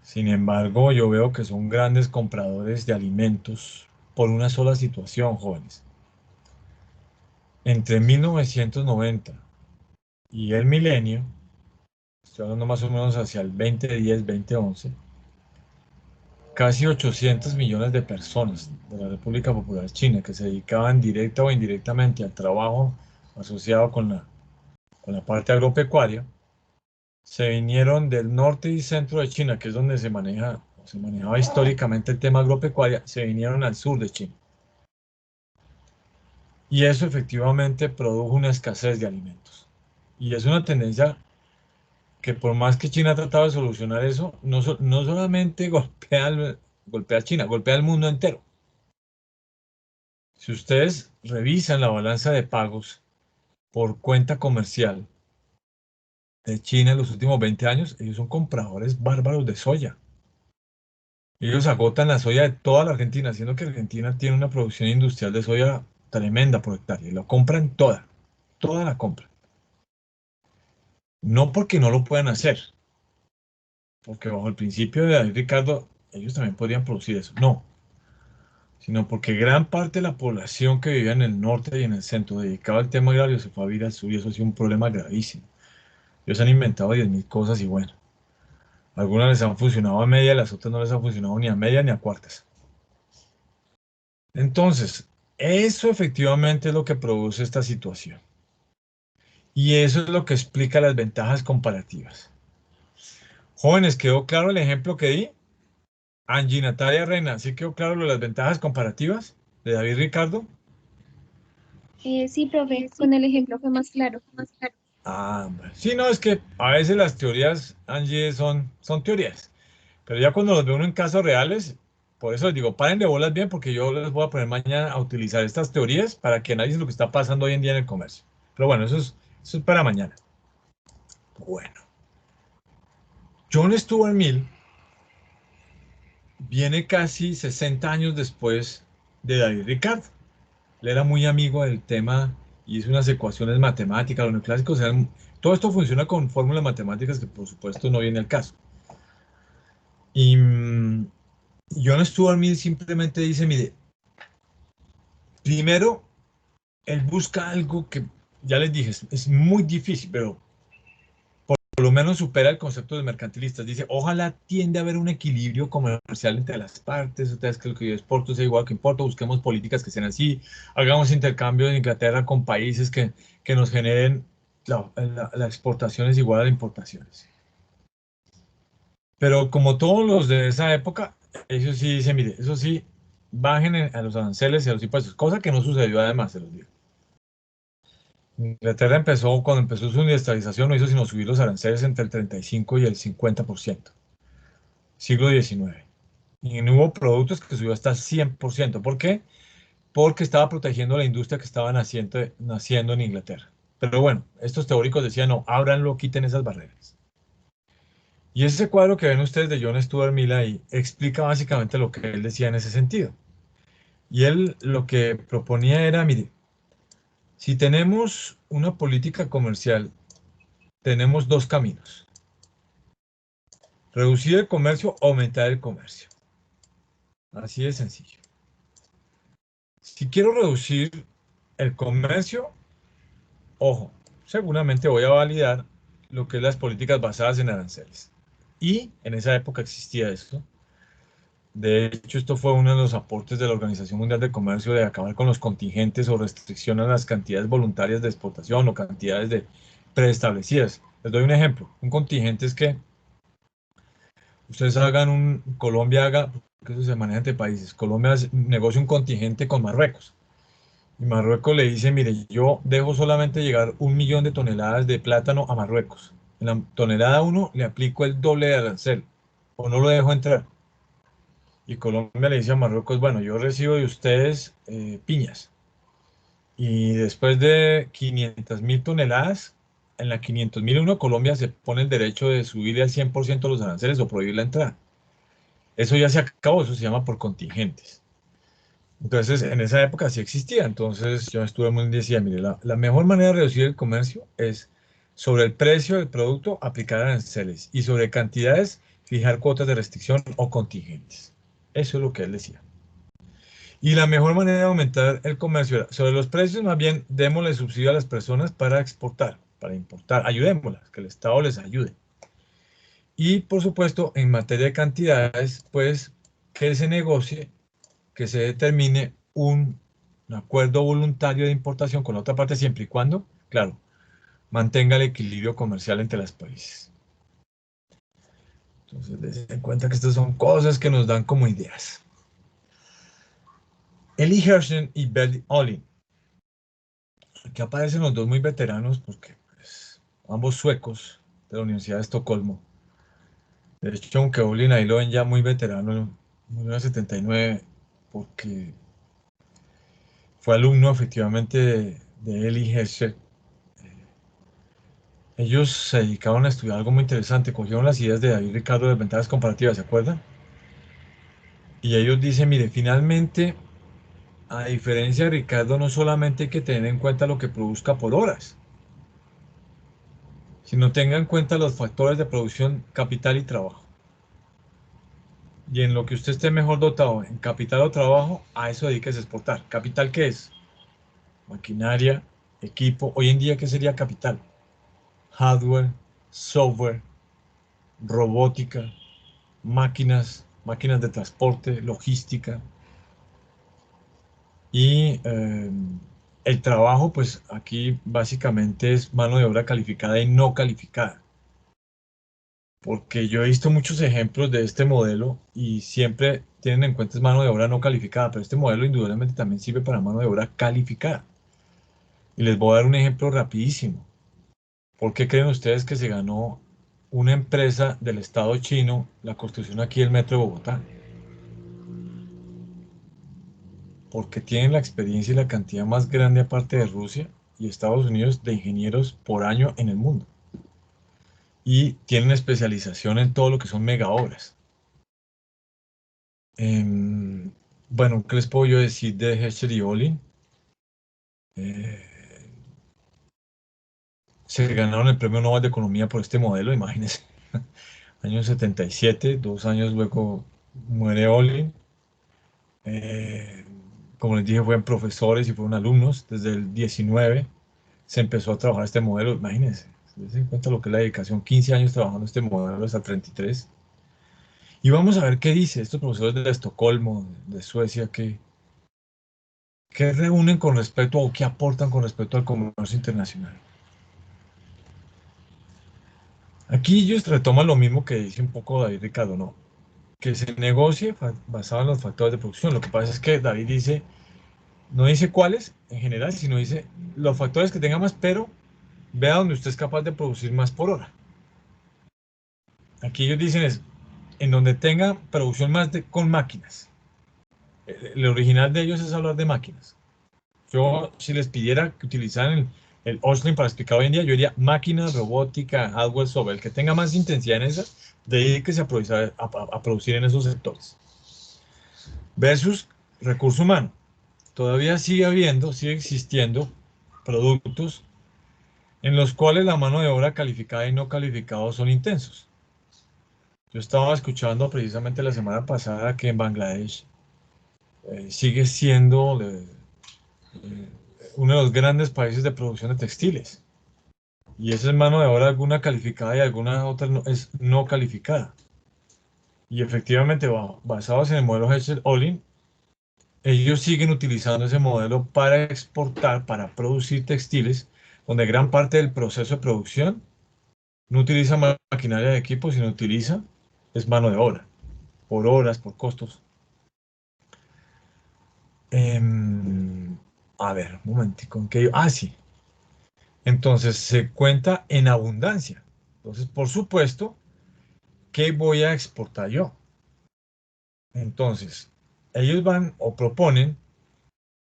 Sin embargo, yo veo que son grandes compradores de alimentos por una sola situación, jóvenes. Entre 1990 y el milenio, estoy hablando más o menos hacia el 2010, 2011, casi 800 millones de personas de la República Popular China que se dedicaban directa o indirectamente al trabajo asociado con la parte agropecuaria, se vinieron del norte y centro de China, que es donde se manejaba históricamente el tema agropecuaria, se vinieron al sur de China. Y eso efectivamente produjo una escasez de alimentos. Y es una tendencia que por más que China ha tratado de solucionar eso, no solamente golpea a China, golpea al mundo entero. Si ustedes revisan la balanza de pagos por cuenta comercial de China en los últimos 20 años, ellos son compradores bárbaros de soya. Ellos agotan la soya de toda la Argentina, siendo que Argentina tiene una producción industrial de soya tremenda por hectárea. Y lo compran toda la compran. No porque no lo puedan hacer, porque bajo el principio de David Ricardo, ellos también podrían producir eso. No, sino porque gran parte de la población que vivía en el norte y en el centro dedicada al tema agrario se fue a vivir al sur y eso ha sido un problema gravísimo. Ellos han inventado 10.000 cosas y bueno, algunas les han funcionado a media, las otras no les han funcionado ni a media ni a cuartas. Entonces, eso efectivamente es lo que produce esta situación. Y eso es lo que explica las ventajas comparativas. Jóvenes, ¿quedó claro el ejemplo que di? Angie Natalia Reina, ¿sí quedó claro lo de las ventajas comparativas de David Ricardo? Sí, profe, con el ejemplo fue más claro. Ah, bueno. Sí, no, es que a veces las teorías, Angie, son teorías. Pero ya cuando los veo uno en casos reales, por eso les digo, paren de bolas bien, porque yo les voy a poner mañana a utilizar estas teorías para que analicen lo que está pasando hoy en día en el comercio. Pero bueno, eso es para mañana. Bueno, John Stuart Mill viene casi 60 años después de David Ricardo. Él era muy amigo del tema y hizo unas ecuaciones matemáticas, los neoclásicos todo esto funciona con fórmulas matemáticas que por supuesto no viene al caso. Y John Stuart Mill simplemente dice, mire, primero, él busca algo que, ya les dije, es muy difícil, pero por lo menos supera el concepto de mercantilistas. Dice, ojalá tiende a haber un equilibrio comercial entre las partes, ustedes que lo que yo exporto sea igual que importo, busquemos políticas que sean así, hagamos intercambio de Inglaterra con países que nos generen la exportación es igual a las importaciones. Pero como todos los de esa época, ellos sí dicen, mire, eso sí, bajen a los aranceles y a los impuestos, cosa que no sucedió además, se los digo. Inglaterra empezó, cuando empezó su industrialización, no hizo sino subir los aranceles entre el 35 y el 50%, siglo XIX. Y no hubo productos que subió hasta el 100%. ¿Por qué? Porque estaba protegiendo la industria que estaba naciendo en Inglaterra. Pero bueno, estos teóricos decían, no, ábranlo, quiten esas barreras. Y ese cuadro que ven ustedes de John Stuart Mill ahí explica básicamente lo que él decía en ese sentido. Y él lo que proponía era, mire, si tenemos una política comercial, tenemos dos caminos. Reducir el comercio o aumentar el comercio. Así de sencillo. Si quiero reducir el comercio, ojo, seguramente voy a validar lo que es las políticas basadas en aranceles. Y en esa época existía esto. De hecho, esto fue uno de los aportes de la Organización Mundial de Comercio de acabar con los contingentes o restricción a las cantidades voluntarias de exportación o cantidades preestablecidas. Les doy un ejemplo. Un contingente es que ustedes Colombia haga, porque eso se maneja entre países, Colombia negocia un contingente con Marruecos. Y Marruecos le dice, mire, yo dejo solamente llegar 1 millón de toneladas de plátano a Marruecos. En la tonelada 1 le aplico el doble de arancel, o no lo dejo entrar. Y Colombia le dice a Marruecos, bueno, yo recibo de ustedes piñas. Y después de 500.000 toneladas, en la 500.001 Colombia se pone el derecho de subirle al 100% los aranceles o prohibir la entrada. Eso ya se acabó, eso se llama por contingentes. Entonces, en esa época sí existía. Entonces, yo estuve muy decía, mire, la mejor manera de reducir el comercio es sobre el precio del producto aplicar aranceles y sobre cantidades fijar cuotas de restricción o contingentes. Eso es lo que él decía. Y la mejor manera de aumentar el comercio era sobre los precios, más bien démosle subsidio a las personas para exportar, para importar, ayudémoslas, que el Estado les ayude. Y por supuesto, en materia de cantidades, pues que se negocie, que se determine un acuerdo voluntario de importación con la otra parte, siempre y cuando, claro, mantenga el equilibrio comercial entre los países. Entonces, den en cuenta que estas son cosas que nos dan como ideas. Eli Herschen y Bell Olin. Aquí aparecen los dos muy veteranos porque pues, ambos suecos de la Universidad de Estocolmo. De hecho, aunque Olin ahí lo ven ya muy veterano, murió en el 79 porque fue alumno efectivamente de Eli Herschen. Ellos se dedicaron a estudiar algo muy interesante, cogieron las ideas de David Ricardo de ventajas comparativas, ¿se acuerdan? Y ellos dicen, mire, finalmente, a diferencia de Ricardo, no solamente hay que tener en cuenta lo que produzca por horas, sino tenga en cuenta los factores de producción, capital y trabajo. y en lo que usted esté mejor dotado, en capital o trabajo, a eso dedíquese a exportar. ¿Capital qué es? Maquinaria, equipo. Hoy en día, ¿qué sería capital? Hardware, software, robótica, máquinas de transporte, logística. Y el trabajo, pues aquí básicamente es mano de obra calificada y no calificada. Porque yo he visto muchos ejemplos de este modelo y siempre tienen en cuenta es mano de obra no calificada, pero este modelo indudablemente también sirve para mano de obra calificada. Y les voy a dar un ejemplo rapidísimo. ¿Por qué creen ustedes que se ganó una empresa del Estado chino la construcción aquí del Metro de Bogotá? Porque tienen la experiencia y la cantidad más grande aparte de Rusia y Estados Unidos de ingenieros por año en el mundo. Y tienen especialización en todo lo que son mega obras. Bueno, ¿qué les puedo yo decir de Heschel y Olin? Se ganaron el Premio Nobel de Economía por este modelo, imagínense. Año 77, 2 años luego muere Olin. Como les dije, fueron profesores y fueron alumnos. Desde el 19 se empezó a trabajar este modelo. Imagínense, se den cuenta lo que es la dedicación. 15 años trabajando este modelo hasta 33. Y vamos a ver qué dice estos profesores de Estocolmo, de Suecia, qué reúnen con respecto o qué aportan con respecto al comercio internacional. Aquí ellos retoman lo mismo que dice un poco David Ricardo, ¿no? Que se negocie basado en los factores de producción. Lo que pasa es que David dice, no dice cuáles en general, sino dice los factores que tenga más, pero vea donde usted es capaz de producir más por hora. Aquí ellos dicen es, en donde tenga producción más con máquinas. El original de ellos es hablar de máquinas. Yo, si les pidiera que utilizaran el Osling para explicar hoy en día, yo diría máquinas, robótica, hardware, software. El que tenga más intensidad en esas, dedíquese a producir en esos sectores. Versus recurso humano. Todavía sigue existiendo productos en los cuales la mano de obra calificada y no calificada son intensos. Yo estaba escuchando precisamente la semana pasada que en Bangladesh sigue siendo uno de los grandes países de producción de textiles. Y esa es mano de obra alguna calificada y alguna otra es no calificada. Y efectivamente, basados en el modelo Heschel-Olin, ellos siguen utilizando ese modelo para exportar, para producir textiles, donde gran parte del proceso de producción no utiliza maquinaria de equipo, sino utiliza es mano de obra, por horas, por costos. A ver, un momentico, sí. Entonces se cuenta en abundancia. Entonces, por supuesto, ¿qué voy a exportar yo? Entonces, ellos van o proponen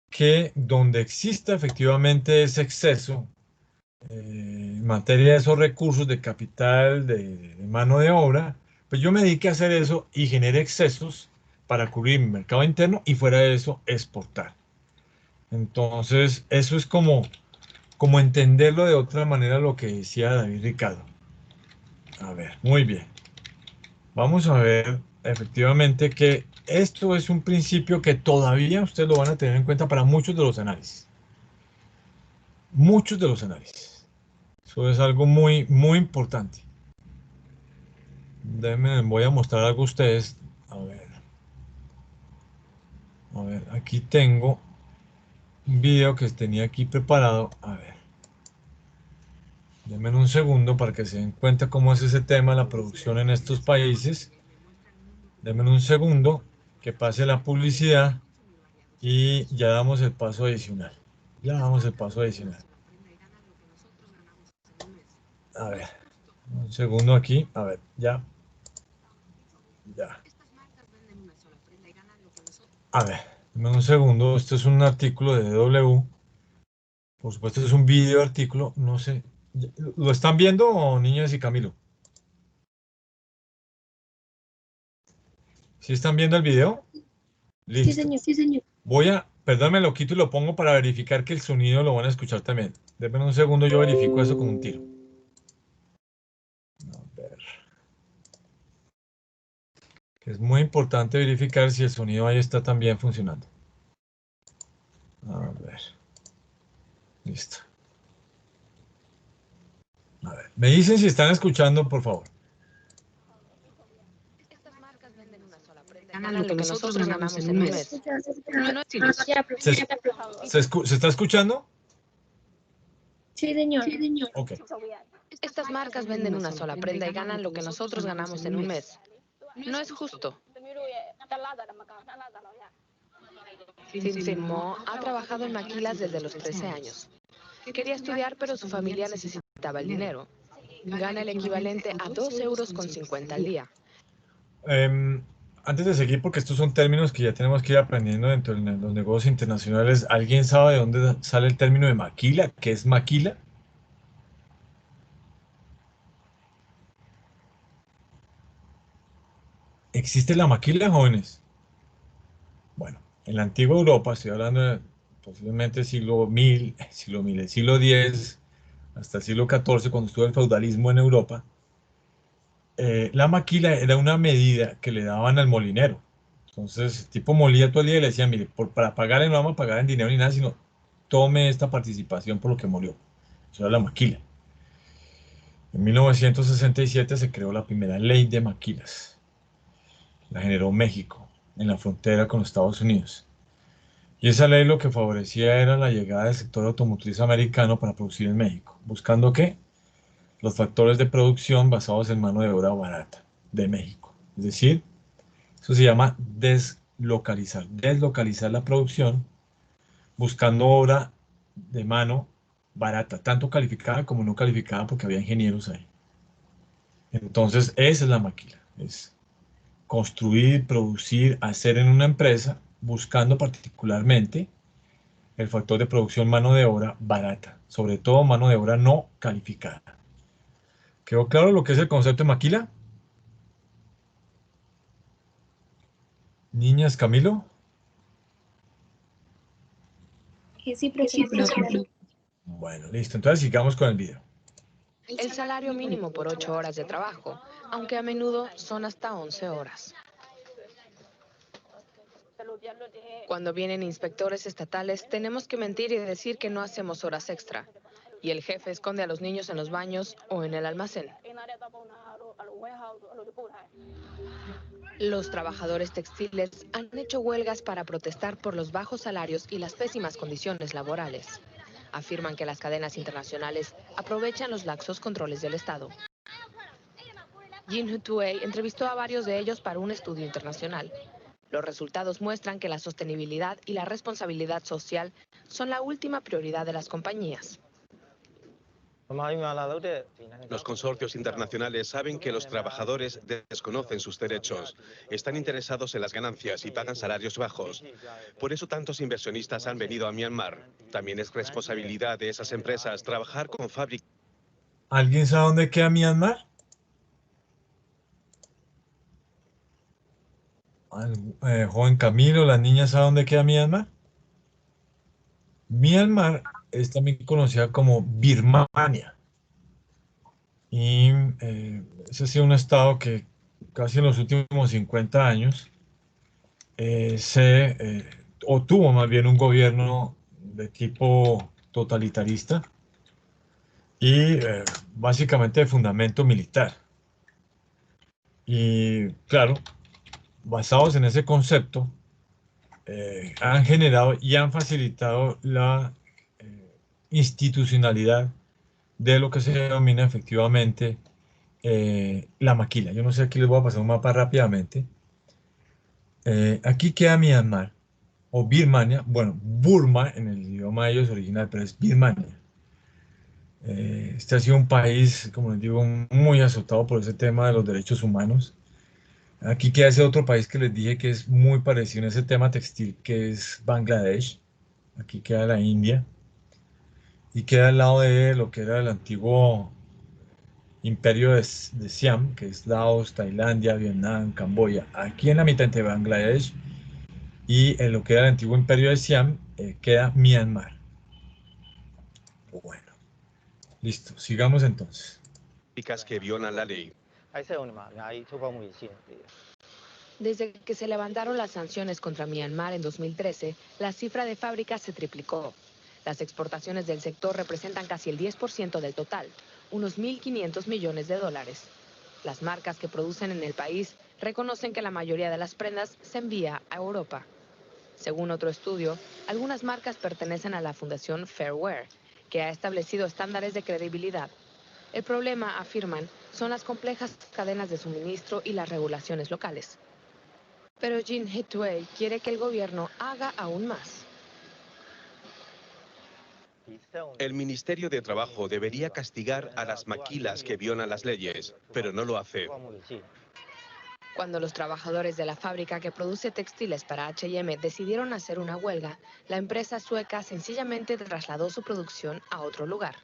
que donde exista efectivamente ese exceso en materia de esos recursos de capital, de mano de obra, pues yo me dedique a hacer eso y genere excesos para cubrir mi mercado interno y fuera de eso exportar. Entonces, eso es como entenderlo de otra manera lo que decía David Ricardo. A ver, muy bien. Vamos a ver efectivamente que esto es un principio que todavía ustedes lo van a tener en cuenta para muchos de los análisis. Muchos de los análisis. Eso es algo muy, muy importante. Voy a mostrar algo a ustedes. A ver, aquí tengo un video que tenía aquí preparado. A ver. Denme un segundo para que se den cuenta cómo es ese tema de la producción en estos países. Denme un segundo que pase la publicidad y ya damos el paso adicional. Ya damos el paso adicional. A ver, un segundo aquí. A ver, ya. Ya. A ver, denme un segundo. Esto es un artículo de DW. Por supuesto, es un video artículo. No sé. ¿Lo están viendo, niñas y Camilo? ¿Sí están viendo el video? Listo. Sí, señor. Sí, señor. Perdón, lo quito y lo pongo para verificar que el sonido lo van a escuchar también. Denme un segundo, yo verifico eso con un tiro. A ver. que es muy importante verificar si el sonido ahí está también funcionando. A ver. Listo. A ver. Me dicen si están escuchando, por favor. Ganan lo que nosotros ganamos en un mes. No es iluso. ¿Se está escuchando? Sí, señor. Ok. Estas marcas venden una sola prenda y ganan lo que nosotros ganamos en un mes. No es justo. Sin Mo ha trabajado en maquilas desde los 13 años. Quería estudiar, pero su familia necesitaba el dinero. Gana el equivalente a 2,50 € al día. Antes de seguir, porque estos son términos que ya tenemos que ir aprendiendo dentro de los negocios internacionales, ¿alguien sabe de dónde sale el término de maquila? ¿Qué es maquila? ¿Existe la maquila, jóvenes? Bueno, en la antigua Europa, estoy hablando de posiblemente siglo el siglo X, hasta el siglo XIV, cuando estuvo el feudalismo en Europa, la maquila era una medida que le daban al molinero. Entonces, el tipo molía todo el día y le decía, mire, para pagarle no vamos a pagar en dinero ni nada, sino tome esta participación por lo que molió. Eso era la maquila. En 1967 se creó la primera ley de maquilas. La generó México, en la frontera con los Estados Unidos. Y esa ley lo que favorecía era la llegada del sector automotriz americano para producir en México. ¿Buscando qué? Los factores de producción basados en mano de obra barata de México. Es decir, eso se llama deslocalizar la producción buscando obra de mano barata, tanto calificada como no calificada porque había ingenieros ahí. Entonces, esa es la maquila, es construir, producir, hacer en una empresa buscando particularmente el factor de producción mano de obra barata, sobre todo mano de obra no calificada. ¿Quedó claro lo que es el concepto de maquila? Niñas, Camilo. Sí, profe. Bueno, listo. Entonces sigamos con el video. El salario mínimo por 8 horas de trabajo, aunque a menudo son hasta 11 horas. Cuando vienen inspectores estatales, tenemos que mentir y decir que no hacemos horas extra. Y el jefe esconde a los niños en los baños o en el almacén. Los trabajadores textiles han hecho huelgas para protestar por los bajos salarios y las pésimas condiciones laborales. Afirman que las cadenas internacionales aprovechan los laxos controles del Estado. Jin Hu-Tuey entrevistó a varios de ellos para un estudio internacional. Los resultados muestran que la sostenibilidad y la responsabilidad social son la última prioridad de las compañías. Los consorcios internacionales saben que los trabajadores desconocen sus derechos, están interesados en las ganancias y pagan salarios bajos. Por eso tantos inversionistas han venido a Myanmar. También es responsabilidad de esas empresas trabajar con fábricas. ¿Alguien sabe dónde queda Myanmar? Joven Camilo, ¿las niñas saben dónde queda Myanmar? Myanmar es también conocida como Birmania. Y ese ha sido un estado que casi en los últimos 50 años o tuvo más bien un gobierno de tipo totalitarista y básicamente de fundamento militar. Y claro, basados en ese concepto, han generado y han facilitado la institucionalidad de lo que se denomina efectivamente la maquila. Yo no sé, aquí les voy a pasar un mapa rápidamente. Aquí queda Myanmar, o Birmania, bueno, Burma en el idioma de ellos original, pero es Birmania. Este ha sido un país, como les digo, muy azotado por ese tema de los derechos humanos. Aquí queda ese otro país que les dije que es muy parecido en ese tema textil, que es Bangladesh. Aquí queda la India. Y queda al lado de lo que era el antiguo imperio de Siam, que es Laos, Tailandia, Vietnam, Camboya. Aquí en la mitad entre Bangladesh y en lo que era el antiguo imperio de Siam, queda Myanmar. Bueno, listo, sigamos entonces. Que violan la ley. Desde que se levantaron las sanciones contra Myanmar en 2013, la cifra de fábricas se triplicó. Las exportaciones del sector representan casi el 10% del total, unos 1.500 millones de dólares. Las marcas que producen en el país reconocen que la mayoría de las prendas se envía a Europa. Según otro estudio, algunas marcas pertenecen a la Fundación Fairwear, que ha establecido estándares de credibilidad. El problema, afirman, son las complejas cadenas de suministro y las regulaciones locales. Pero Jean Hitway quiere que el gobierno haga aún más. El Ministerio de Trabajo debería castigar a las maquilas que violan las leyes, pero no lo hace. Cuando los trabajadores de la fábrica que produce textiles para H&M decidieron hacer una huelga, la empresa sueca sencillamente trasladó su producción a otro lugar.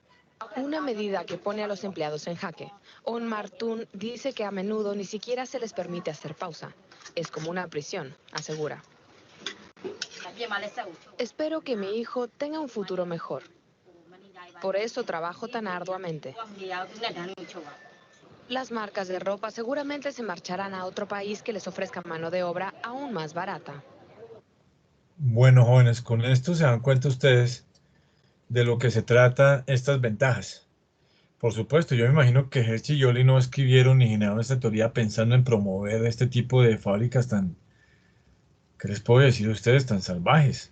Una medida que pone a los empleados en jaque. On Martun dice que a menudo ni siquiera se les permite hacer pausa. Es como una prisión, asegura. Espero que mi hijo tenga un futuro mejor. Por eso trabajo tan arduamente. Las marcas de ropa seguramente se marcharán a otro país que les ofrezca mano de obra aún más barata. Bueno, jóvenes, con esto se dan cuenta ustedes de lo que se trata estas ventajas. Por supuesto, yo me imagino que Hershey y Olin no escribieron ni generaron esta teoría pensando en promover este tipo de fábricas tan, ¿qué les puedo decir a ustedes? Tan salvajes,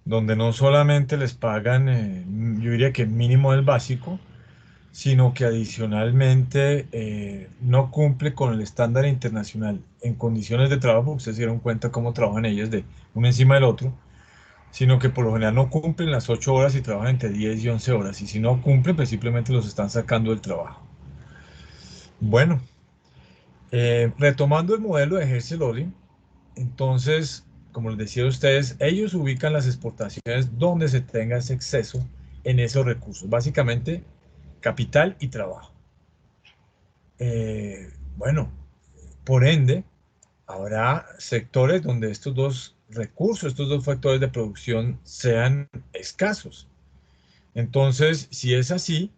donde no solamente les pagan, yo diría que mínimo el básico, sino que adicionalmente no cumple con el estándar internacional en condiciones de trabajo. Ustedes se dieron cuenta cómo trabajan ellas de uno encima del otro, sino que por lo general no cumplen las 8 horas y trabajan entre 10 y 11 horas, y si no cumplen, pues simplemente los están sacando del trabajo. Bueno, retomando el modelo de Herschel Olin, entonces, como les decía a ustedes, ellos ubican las exportaciones donde se tenga ese exceso en esos recursos, básicamente capital y trabajo. Bueno, por ende, habrá sectores donde estos dos recursos, estos dos factores de producción sean escasos. Entonces, si es así,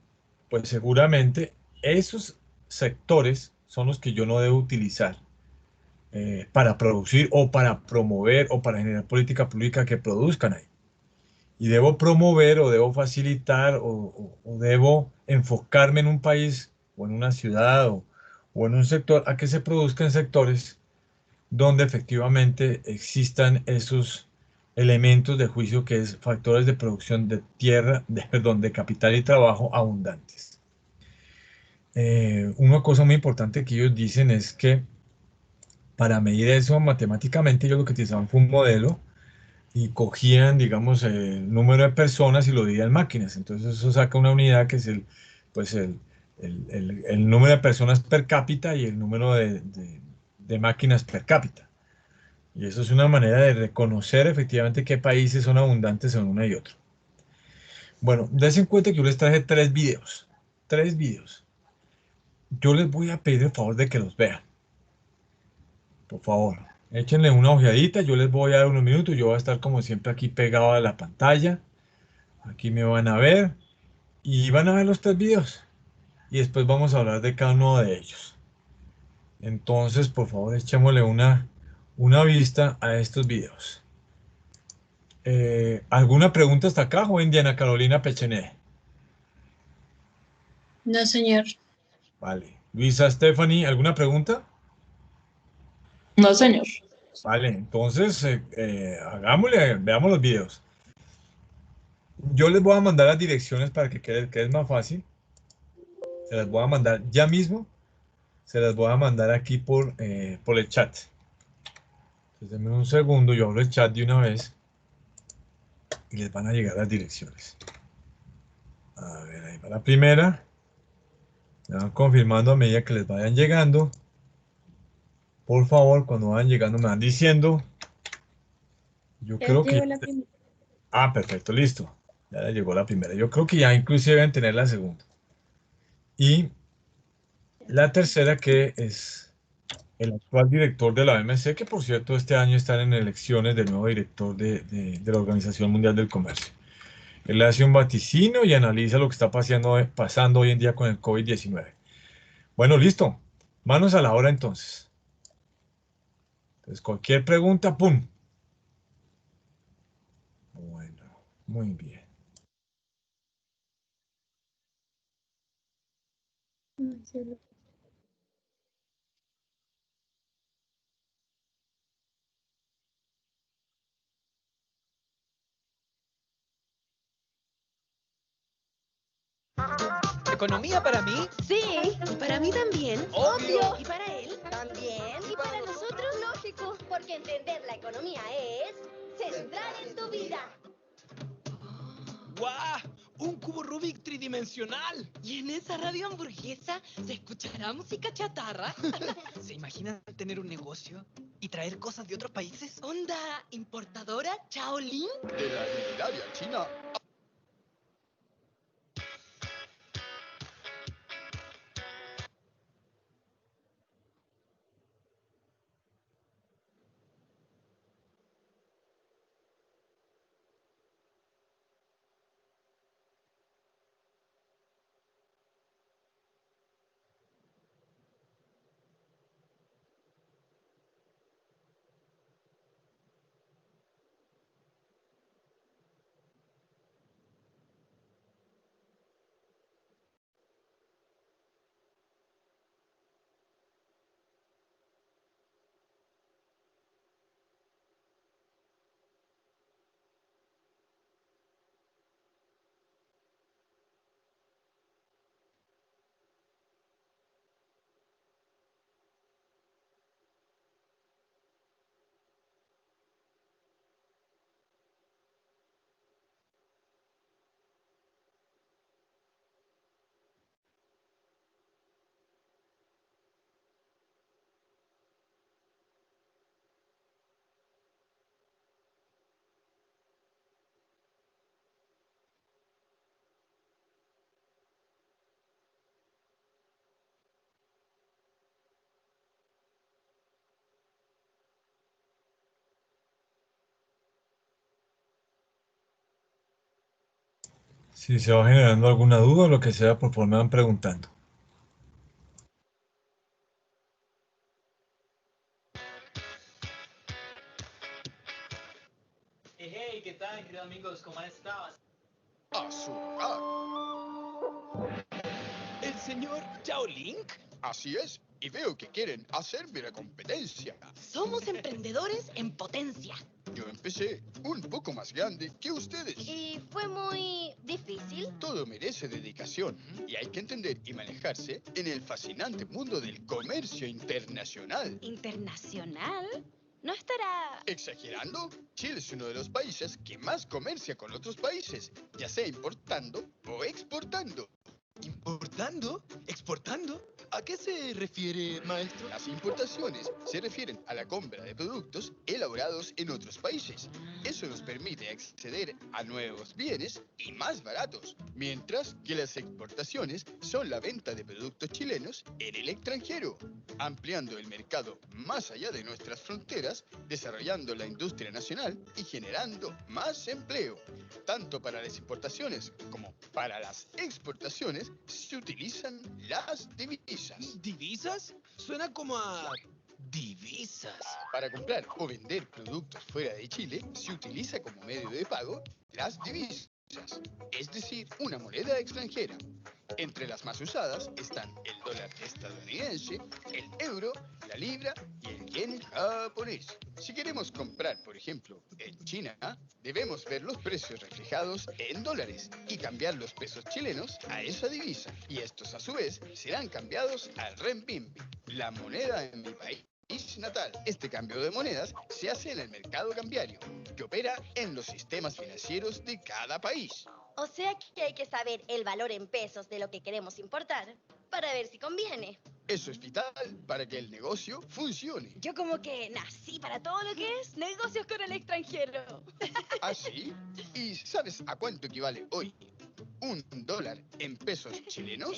pues seguramente esos sectores son los que yo no debo utilizar para producir o para promover o para generar política pública que produzcan ahí. Y debo promover o debo facilitar o debo enfocarme en un país o en una ciudad o en un sector a que se produzcan sectores donde efectivamente existan esos elementos de juicio que es factores de producción de tierra, de capital y trabajo abundantes. Una cosa muy importante que ellos dicen es que para medir eso matemáticamente ellos lo que utilizaban fue un modelo y cogían, digamos, el número de personas y lo dividían en máquinas. Entonces eso saca una unidad que es pues el número de personas per cápita y el número de máquinas per cápita. Y eso es una manera de reconocer efectivamente qué países son abundantes en uno y otro. Bueno, dense en cuenta que yo les traje 3 videos. 3 videos. Yo les voy a pedir el favor de que los vean. Por favor, échenle una ojeadita. Yo les voy a dar unos minutos. Yo voy a estar como siempre aquí pegado a la pantalla. Aquí me van a ver. Y van a ver los 3 videos. Y después vamos a hablar de cada uno de ellos. Entonces, por favor, echémosle una vista a estos videos. ¿Alguna pregunta hasta acá, joven Diana Carolina Pechené? No, señor. Vale. Luisa Stephanie, ¿alguna pregunta? No, señor. Vale, entonces hagámosle, veamos los videos. Yo les voy a mandar las direcciones para que quede más fácil. Se las voy a mandar ya mismo. Se las voy a mandar aquí por el chat. Entonces, denme un segundo, yo abro el chat de una vez y les van a llegar las direcciones. A ver, ahí va la primera. Me van confirmando a medida que les vayan llegando. Por favor, cuando vayan llegando me van diciendo. Yo creo que... Ah, perfecto, listo. Ya le llegó la primera. Yo creo que ya inclusive deben tener la segunda. Y la tercera, que es el actual director de la OMC, que por cierto este año están en elecciones del nuevo director de la Organización Mundial del Comercio. Él hace un vaticinio y analiza lo que está pasando hoy en día con el COVID-19. Bueno, listo. Manos a la obra entonces. Entonces, cualquier pregunta, ¡pum! Bueno, muy bien. ¿Economía para mí? Sí, y para mí también. Obvio. ¿Y para él? También. ¿Y para nosotros? Lógico, porque entender la economía es central en tu vida. ¡Guau! ¡Un cubo Rubik tridimensional! ¿Y en esa radio hamburguesa se escuchará música chatarra? ¿Se imaginan tener un negocio y traer cosas de otros países? ¿Onda importadora Shaolin? De la legendaria China. Si se va generando alguna duda o lo que sea, por favor me van preguntando. Hey, ¿qué tal, queridos amigos? ¿Cómo estás? ¡Azúcar! ¿El señor Chao Link? Así es. Y veo que quieren hacerme la competencia. Somos emprendedores en potencia. Yo empecé un poco más grande que ustedes. ¿Y fue muy difícil? Todo merece dedicación y hay que entender y manejarse en el fascinante mundo del comercio internacional. ¿Internacional? ¿No estará...? ¿Exagerando? Chile es uno de los países que más comercia con otros países, ya sea importando o exportando. ¿Importando? ¿Exportando? ¿A qué se refiere, maestro? Las importaciones se refieren a la compra de productos elaborados en otros países. Eso nos permite acceder a nuevos bienes y más baratos, mientras que las exportaciones son la venta de productos chilenos en el extranjero, ampliando el mercado más allá de nuestras fronteras, desarrollando la industria nacional y generando más empleo. Tanto para las importaciones como para las exportaciones se utilizan las divisas. ¿Divisas? Suena como a... divisas. Para comprar o vender productos fuera de Chile se utiliza como medio de pago las divisas, es decir, una moneda extranjera. Entre las más usadas están el dólar estadounidense, el euro, la libra y el yen japonés. Si queremos comprar, por ejemplo, en China, debemos ver los precios reflejados en dólares y cambiar los pesos chilenos a esa divisa. Y estos, a su vez, serán cambiados al renminbi, la moneda en mi país natal. Este cambio de monedas se hace en el mercado cambiario, que opera en los sistemas financieros de cada país. O sea que hay que saber el valor en pesos de lo que queremos importar para ver si conviene. Eso es vital para que el negocio funcione. Yo como que nací para todo lo que es negocios con el extranjero. ¿Ah, sí? ¿Y sabes a cuánto equivale hoy un dólar en pesos chilenos?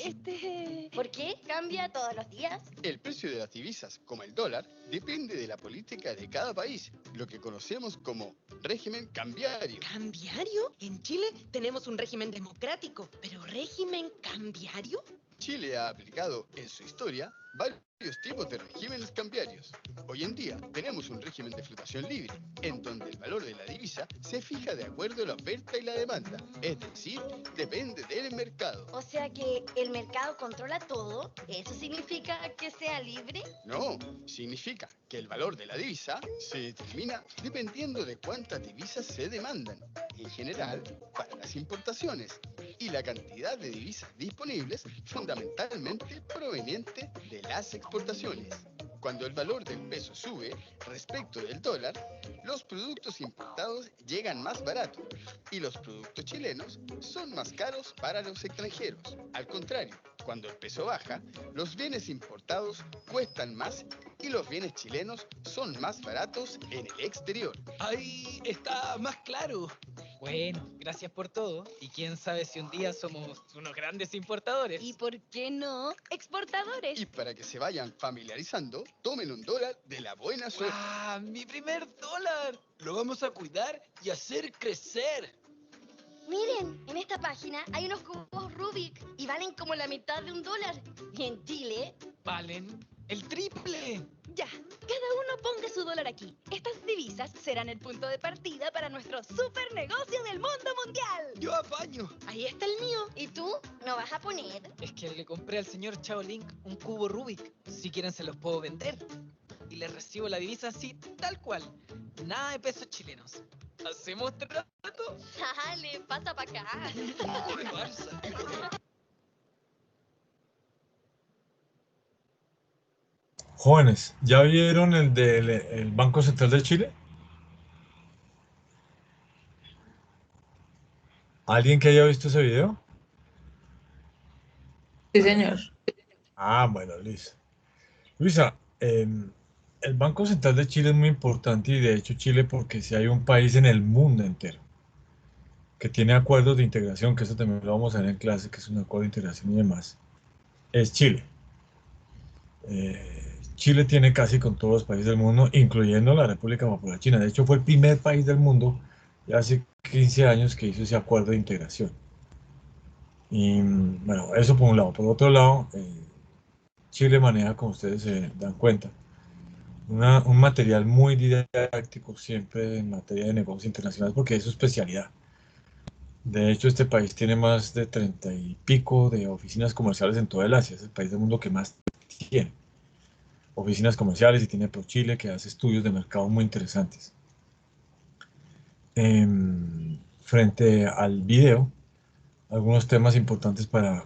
¿Por qué? ¿Cambia todos los días? El precio de las divisas, como el dólar, depende de la política de cada país, lo que conocemos como régimen cambiario. ¿Cambiario? En Chile tenemos un régimen democrático, pero ¿régimen cambiario? Chile ha aplicado en su historia varios tipos de regímenes cambiarios. Hoy en día tenemos un régimen de flotación libre, en donde el valor de la divisa se fija de acuerdo a la oferta y la demanda, es decir, depende del mercado. O sea que el mercado controla todo. ¿Eso significa que sea libre? No, significa que el valor de la divisa se determina dependiendo de cuántas divisas se demandan, en general para las importaciones, y la cantidad de divisas disponibles fundamentalmente proveniente de las exportaciones. Cuando el valor del peso sube respecto del dólar, los productos importados llegan más baratos y los productos chilenos son más caros para los extranjeros. Al contrario, cuando el peso baja, los bienes importados cuestan más y los bienes chilenos son más baratos en el exterior. Ahí está más claro. Bueno, gracias por todo. Y quién sabe si un día somos unos grandes importadores. ¿Y por qué no exportadores? Y para que se vayan familiarizando, tomen un dólar de la buena suerte. ¡Ah, mi primer dólar! Lo vamos a cuidar y hacer crecer. Miren, en esta página hay unos cubos Rubik y valen como la mitad de $1. Y en Chile, Valen el triple. ya, cada uno ponga su dólar aquí. Estas divisas serán el punto de partida para nuestro super negocio del mundo mundial. Yo apaño. Ahí está el mío. ¿Y tú? ¿No vas a poner? Es que le compré al señor Chaolink un cubo Rubik. Si quieren se los puedo vender. Y le recibo la divisa así, tal cual. Nada de pesos chilenos. ¿Hacemos trato? Dale, pasa para acá. Barça. Jóvenes, ¿ya vieron el del el Banco Central de Chile? ¿Alguien que haya visto ese video? Sí, señor. Ah, bueno, listo. Luisa, el Banco Central de Chile es muy importante y de hecho Chile porque si hay un país en el mundo entero que tiene acuerdos de integración, que eso también lo vamos a ver en clase, que es un acuerdo de integración y demás, es Chile. Chile tiene casi con todos los países del mundo, incluyendo la República Popular China. De hecho, fue el primer país del mundo ya hace 15 años que hizo ese acuerdo de integración. Y bueno, eso por un lado. Por otro lado, Chile maneja, como ustedes se dan cuenta, un material muy didáctico siempre en materia de negocios internacionales porque es su especialidad. De hecho, este país tiene más de 30 y pico de oficinas comerciales en todo el Asia. Es el país del mundo que más tiene oficinas comerciales y tiene ProChile que hace estudios de mercado muy interesantes. Frente al video, algunos temas importantes para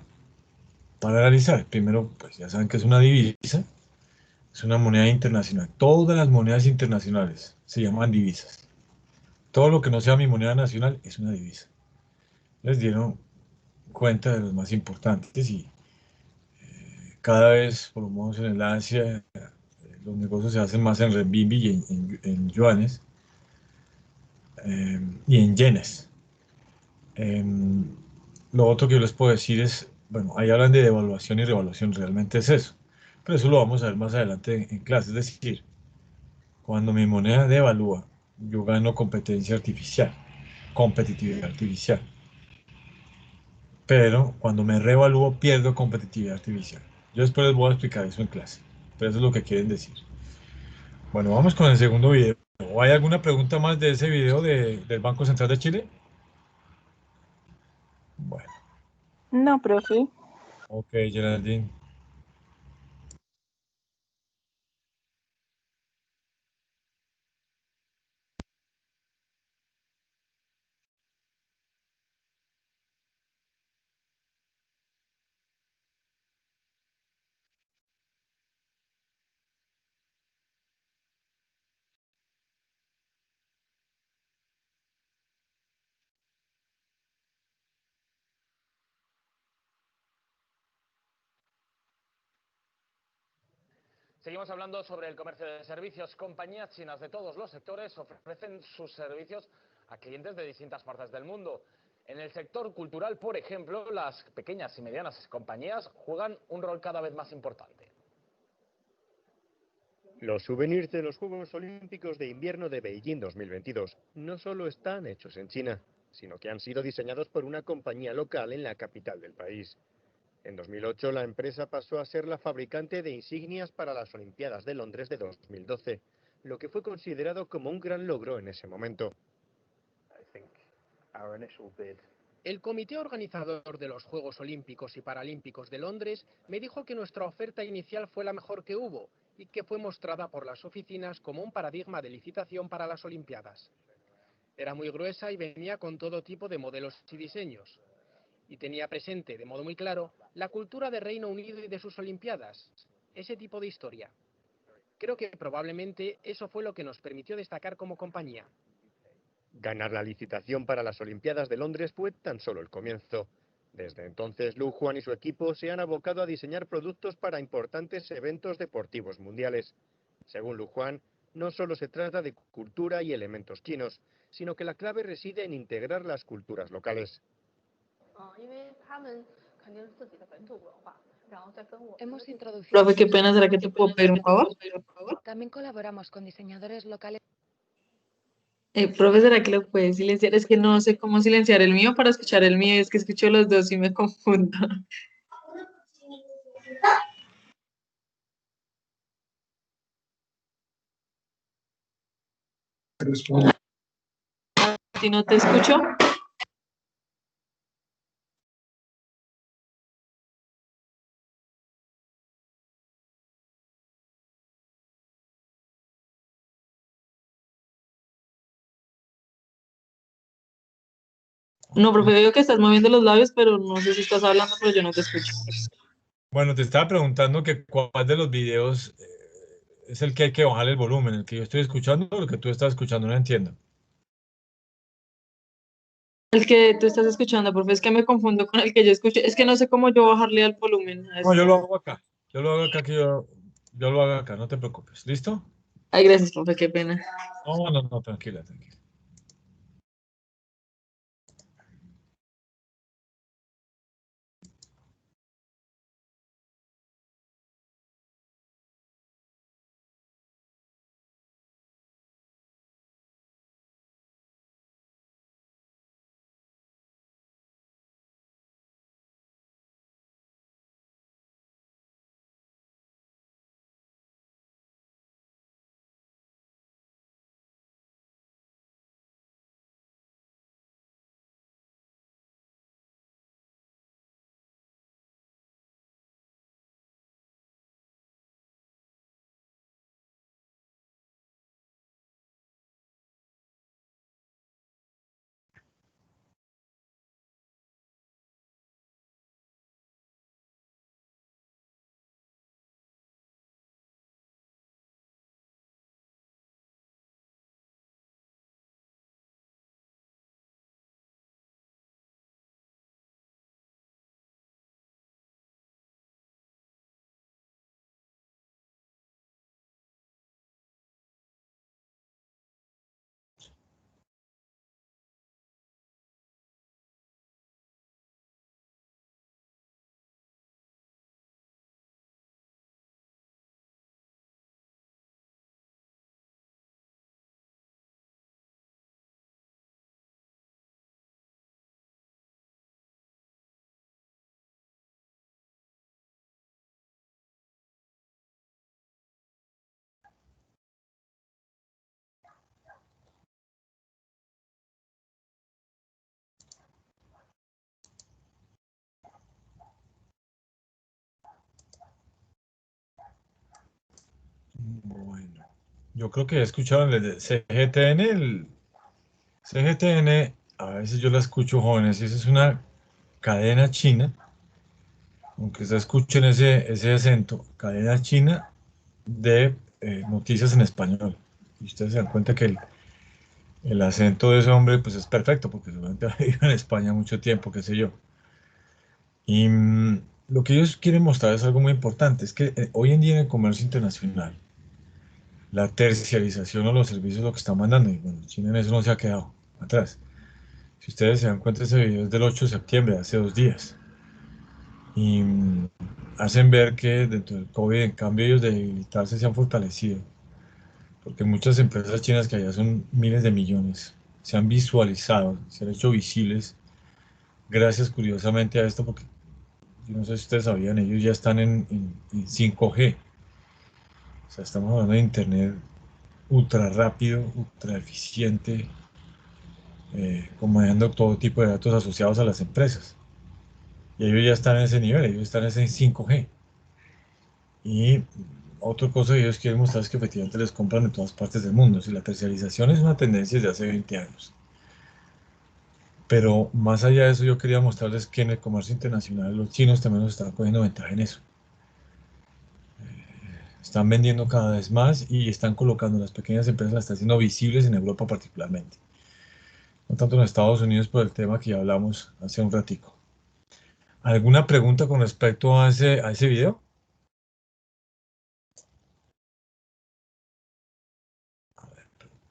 analizar. Primero, pues ya saben que es una divisa, es una moneda internacional. Todas las monedas internacionales se llaman divisas. Todo lo que no sea mi moneda nacional es una divisa. Les dieron cuenta de los más importantes y cada vez, por lo menos en el Asia, los negocios se hacen más en renminbi y en yuanes y en yenes. Lo otro que yo les puedo decir es, bueno, ahí hablan de devaluación y revaluación, realmente es eso. Pero eso lo vamos a ver más adelante en clase. Es decir, cuando mi moneda devalúa, yo gano competencia artificial, competitividad artificial. Pero cuando me revalúo, pierdo competitividad artificial. Yo después les voy a explicar eso en clase. Pero eso es lo que quieren decir. Bueno, vamos con el segundo video. ¿Hay alguna pregunta más de ese video del Banco Central de Chile? Bueno. No, profe. Ok, Geraldine. Seguimos hablando sobre el comercio de servicios. Compañías chinas de todos los sectores ofrecen sus servicios a clientes de distintas partes del mundo. En el sector cultural, por ejemplo, las pequeñas y medianas compañías juegan un rol cada vez más importante. Los souvenirs de los Juegos Olímpicos de Invierno de Beijing 2022 no solo están hechos en China, sino que han sido diseñados por una compañía local en la capital del país. En 2008 la empresa pasó a ser la fabricante de insignias para las Olimpiadas de Londres de 2012, lo que fue considerado como un gran logro en ese momento. El comité organizador de los Juegos Olímpicos y Paralímpicos de Londres me dijo que nuestra oferta inicial fue la mejor que hubo y que fue mostrada por las oficinas como un paradigma de licitación para las Olimpiadas. Era muy gruesa y venía con todo tipo de modelos y diseños. Y tenía presente, de modo muy claro, la cultura de Reino Unido y de sus Olimpiadas, ese tipo de historia. Creo que probablemente eso fue lo que nos permitió destacar como compañía. Ganar la licitación para las Olimpiadas de Londres fue tan solo el comienzo. Desde entonces, Lu Juan y su equipo se han abocado a diseñar productos para importantes eventos deportivos mundiales. Según Lu Juan, no solo se trata de cultura y elementos chinos, sino que la clave reside en integrar las culturas locales. Hemos introducido... Profe, qué pena, ¿será que te puedo pedir un favor? También colaboramos con diseñadores locales. Profe, ¿será que lo puedes silenciar? Es que no sé cómo silenciar el mío para escuchar el mío, es que escucho los dos y me confundo. Si no te escucho. No, profe, veo que estás moviendo los labios, pero no sé si estás hablando, pero yo no te escucho. Bueno, te estaba preguntando que cuál de los videos es el que hay que bajar el volumen, el que yo estoy escuchando o el que tú estás escuchando, no entiendo. El que tú estás escuchando, profe, es que me confundo con el que yo escucho. Es que no sé cómo yo bajarle al volumen a No, esto. yo lo hago acá. Yo lo hago acá, yo lo hago acá, no te preocupes. ¿Listo? Ay, gracias, profe, qué pena. No, tranquila, tranquila. Bueno, yo creo que he escuchado el de CGTN, el CGTN, a veces yo la escucho, jóvenes, y esa es una cadena china, aunque se escuchen ese acento, cadena china de noticias en español. Y ustedes se dan cuenta que el acento de ese hombre pues es perfecto, porque seguramente ha vivido en España mucho tiempo, qué sé yo. Y lo que ellos quieren mostrar es algo muy importante, es que hoy en día en el comercio internacional, la terciarización de los servicios es lo que está mandando, y bueno, China en eso no se ha quedado atrás. Si ustedes se dan cuenta, ese video es del 8 de septiembre, hace 2 días. Y hacen ver que dentro del COVID, en cambio, ellos de debilitarse se han fortalecido. Porque muchas empresas chinas que allá son miles de millones, se han visualizado, se han hecho visibles, gracias curiosamente a esto, porque yo no sé si ustedes sabían, ellos ya están en 5G. O sea, estamos hablando de internet ultra rápido, ultra eficiente, comandando todo tipo de datos asociados a las empresas. Y ellos ya están en ese nivel, ellos están en ese 5G. Y otra cosa que ellos quieren mostrar es que efectivamente les compran en todas partes del mundo. Si la terciarización es una tendencia desde hace 20 años. Pero más allá de eso, yo quería mostrarles que en el comercio internacional los chinos también nos están cogiendo ventaja en eso. Están vendiendo cada vez más y están colocando las pequeñas empresas, las están haciendo visibles en Europa particularmente. No tanto en Estados Unidos por el tema que ya hablamos hace un ratico. ¿Alguna pregunta con respecto a ese video?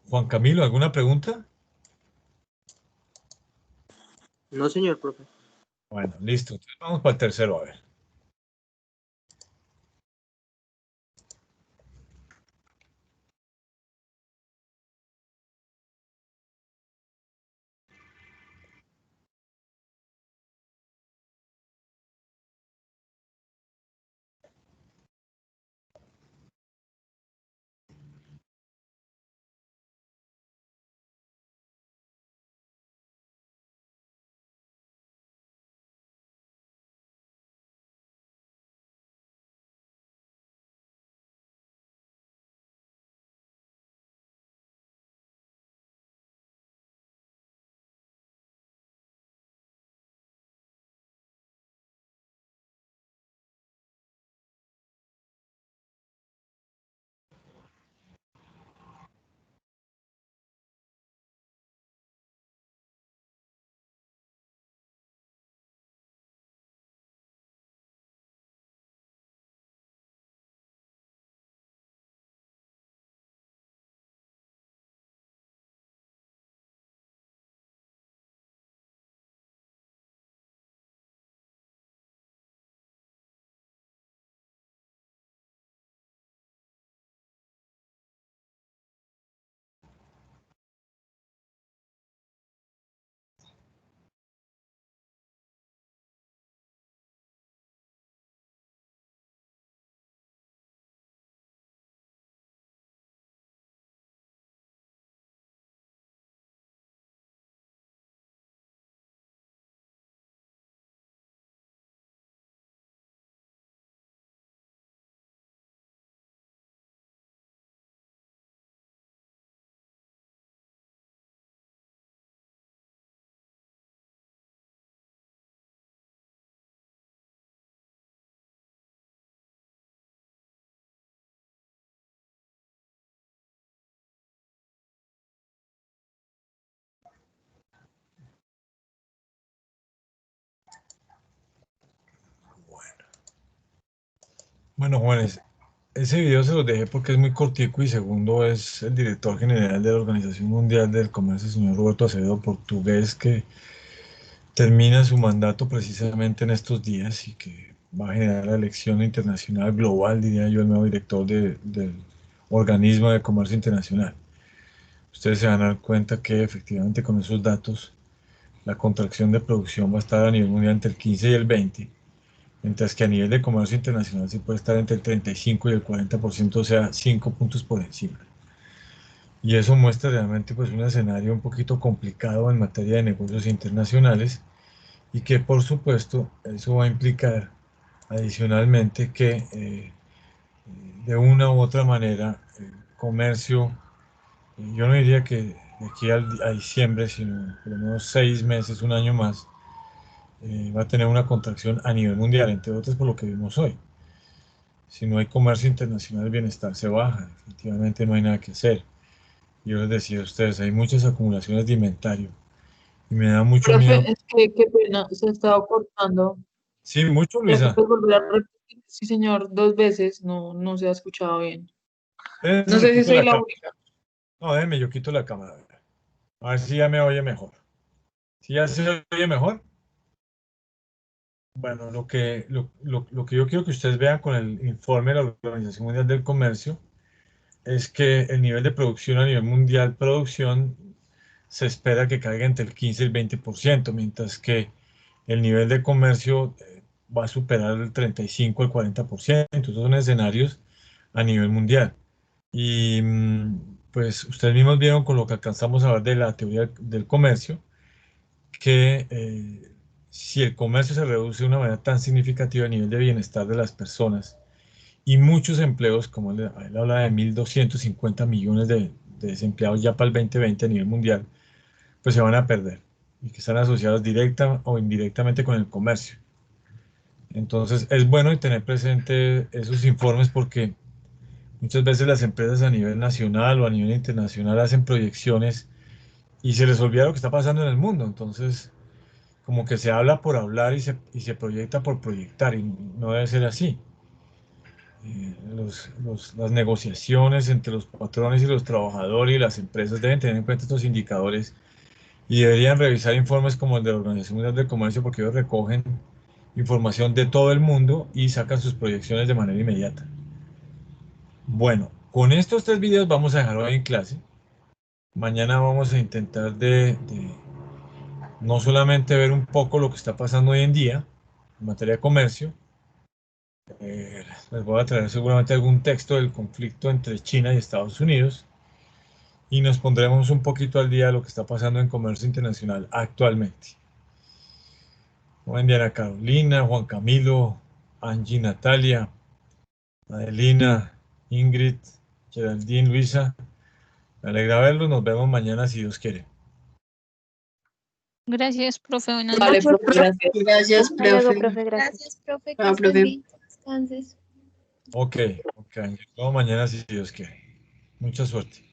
Juan Camilo, ¿alguna pregunta? No, señor profe. Bueno, listo. Entonces vamos para el tercero, a ver. Bueno, jóvenes, ese video se los dejé porque es muy cortico y segundo es el director general de la Organización Mundial del Comercio, el señor Roberto Acevedo Portugués, que termina su mandato precisamente en estos días y que va a generar la elección internacional global, diría yo, el nuevo director del organismo de comercio internacional. Ustedes se van a dar cuenta que efectivamente con esos datos la contracción de producción va a estar a nivel mundial entre el 15 y el 20, mientras que a nivel de comercio internacional se puede estar entre el 35 y el 40%, o sea, 5 puntos por encima. Y eso muestra realmente pues, un escenario un poquito complicado en materia de negocios internacionales y que por supuesto eso va a implicar adicionalmente que de una u otra manera el comercio, yo no diría que de aquí a diciembre, sino por lo menos 6 meses, un año más, va a tener una contracción a nivel mundial, entre otras por lo que vimos hoy. Si no hay comercio internacional, el bienestar se baja, definitivamente no hay nada que hacer. Yo les decía a ustedes, hay muchas acumulaciones de inventario y me da mucho miedo. Profe, es que qué pena, se ha estado cortando. Sí, mucho, ¿Ya Luisa. puedes volver a repetir? Sí, señor, 2 veces, no se ha escuchado bien. Déjeme, No yo sé si quito soy la la cámara. única. No, déjeme, yo quito la cámara. A ver si ya me oye mejor. ¿Si ya se oye mejor? Bueno, lo que yo quiero que ustedes vean con el informe de la Organización Mundial del Comercio es que el nivel de producción a nivel mundial, producción, se espera que caiga entre el 15 y el 20%, mientras que el nivel de comercio va a superar el 35, el 40%. Esos son escenarios a nivel mundial. Y pues ustedes mismos vieron con lo que alcanzamos a ver de la teoría del comercio, que si el comercio se reduce de una manera tan significativa a nivel de bienestar de las personas y muchos empleos, como él habla de 1.250 millones de desempleados ya para el 2020 a nivel mundial, pues se van a perder y que están asociados directa o indirectamente con el comercio. Entonces es bueno tener presente esos informes porque muchas veces las empresas a nivel nacional o a nivel internacional hacen proyecciones y se les olvida lo que está pasando en el mundo. Entonces, como que se habla por hablar y se proyecta por proyectar, y no debe ser así. Las negociaciones entre los patrones y los trabajadores y las empresas deben tener en cuenta estos indicadores y deberían revisar informes como el de la Organización Mundial del Comercio porque ellos recogen información de todo el mundo y sacan sus proyecciones de manera inmediata. Bueno, con estos 3 videos vamos a dejar hoy en clase. Mañana vamos a intentar de no solamente ver un poco lo que está pasando hoy en día en materia de comercio. Les voy a traer seguramente algún texto del conflicto entre China y Estados Unidos y nos pondremos un poquito al día de lo que está pasando en comercio internacional actualmente. Buen día, Ana Carolina, Juan Camilo, Angie, Natalia, Adelina, Ingrid, Geraldine, Luisa. Me alegra verlos, nos vemos mañana si Dios quiere. Gracias, profe. Buenas Vale, noches. profe, gracias. Gracias, Hasta luego, profe. profe, gracias. Gracias, profe. Que Chao, estés profe. bien, que descanses. Ok, Angie, nos vemos mañana si Dios quiere. Mucha suerte.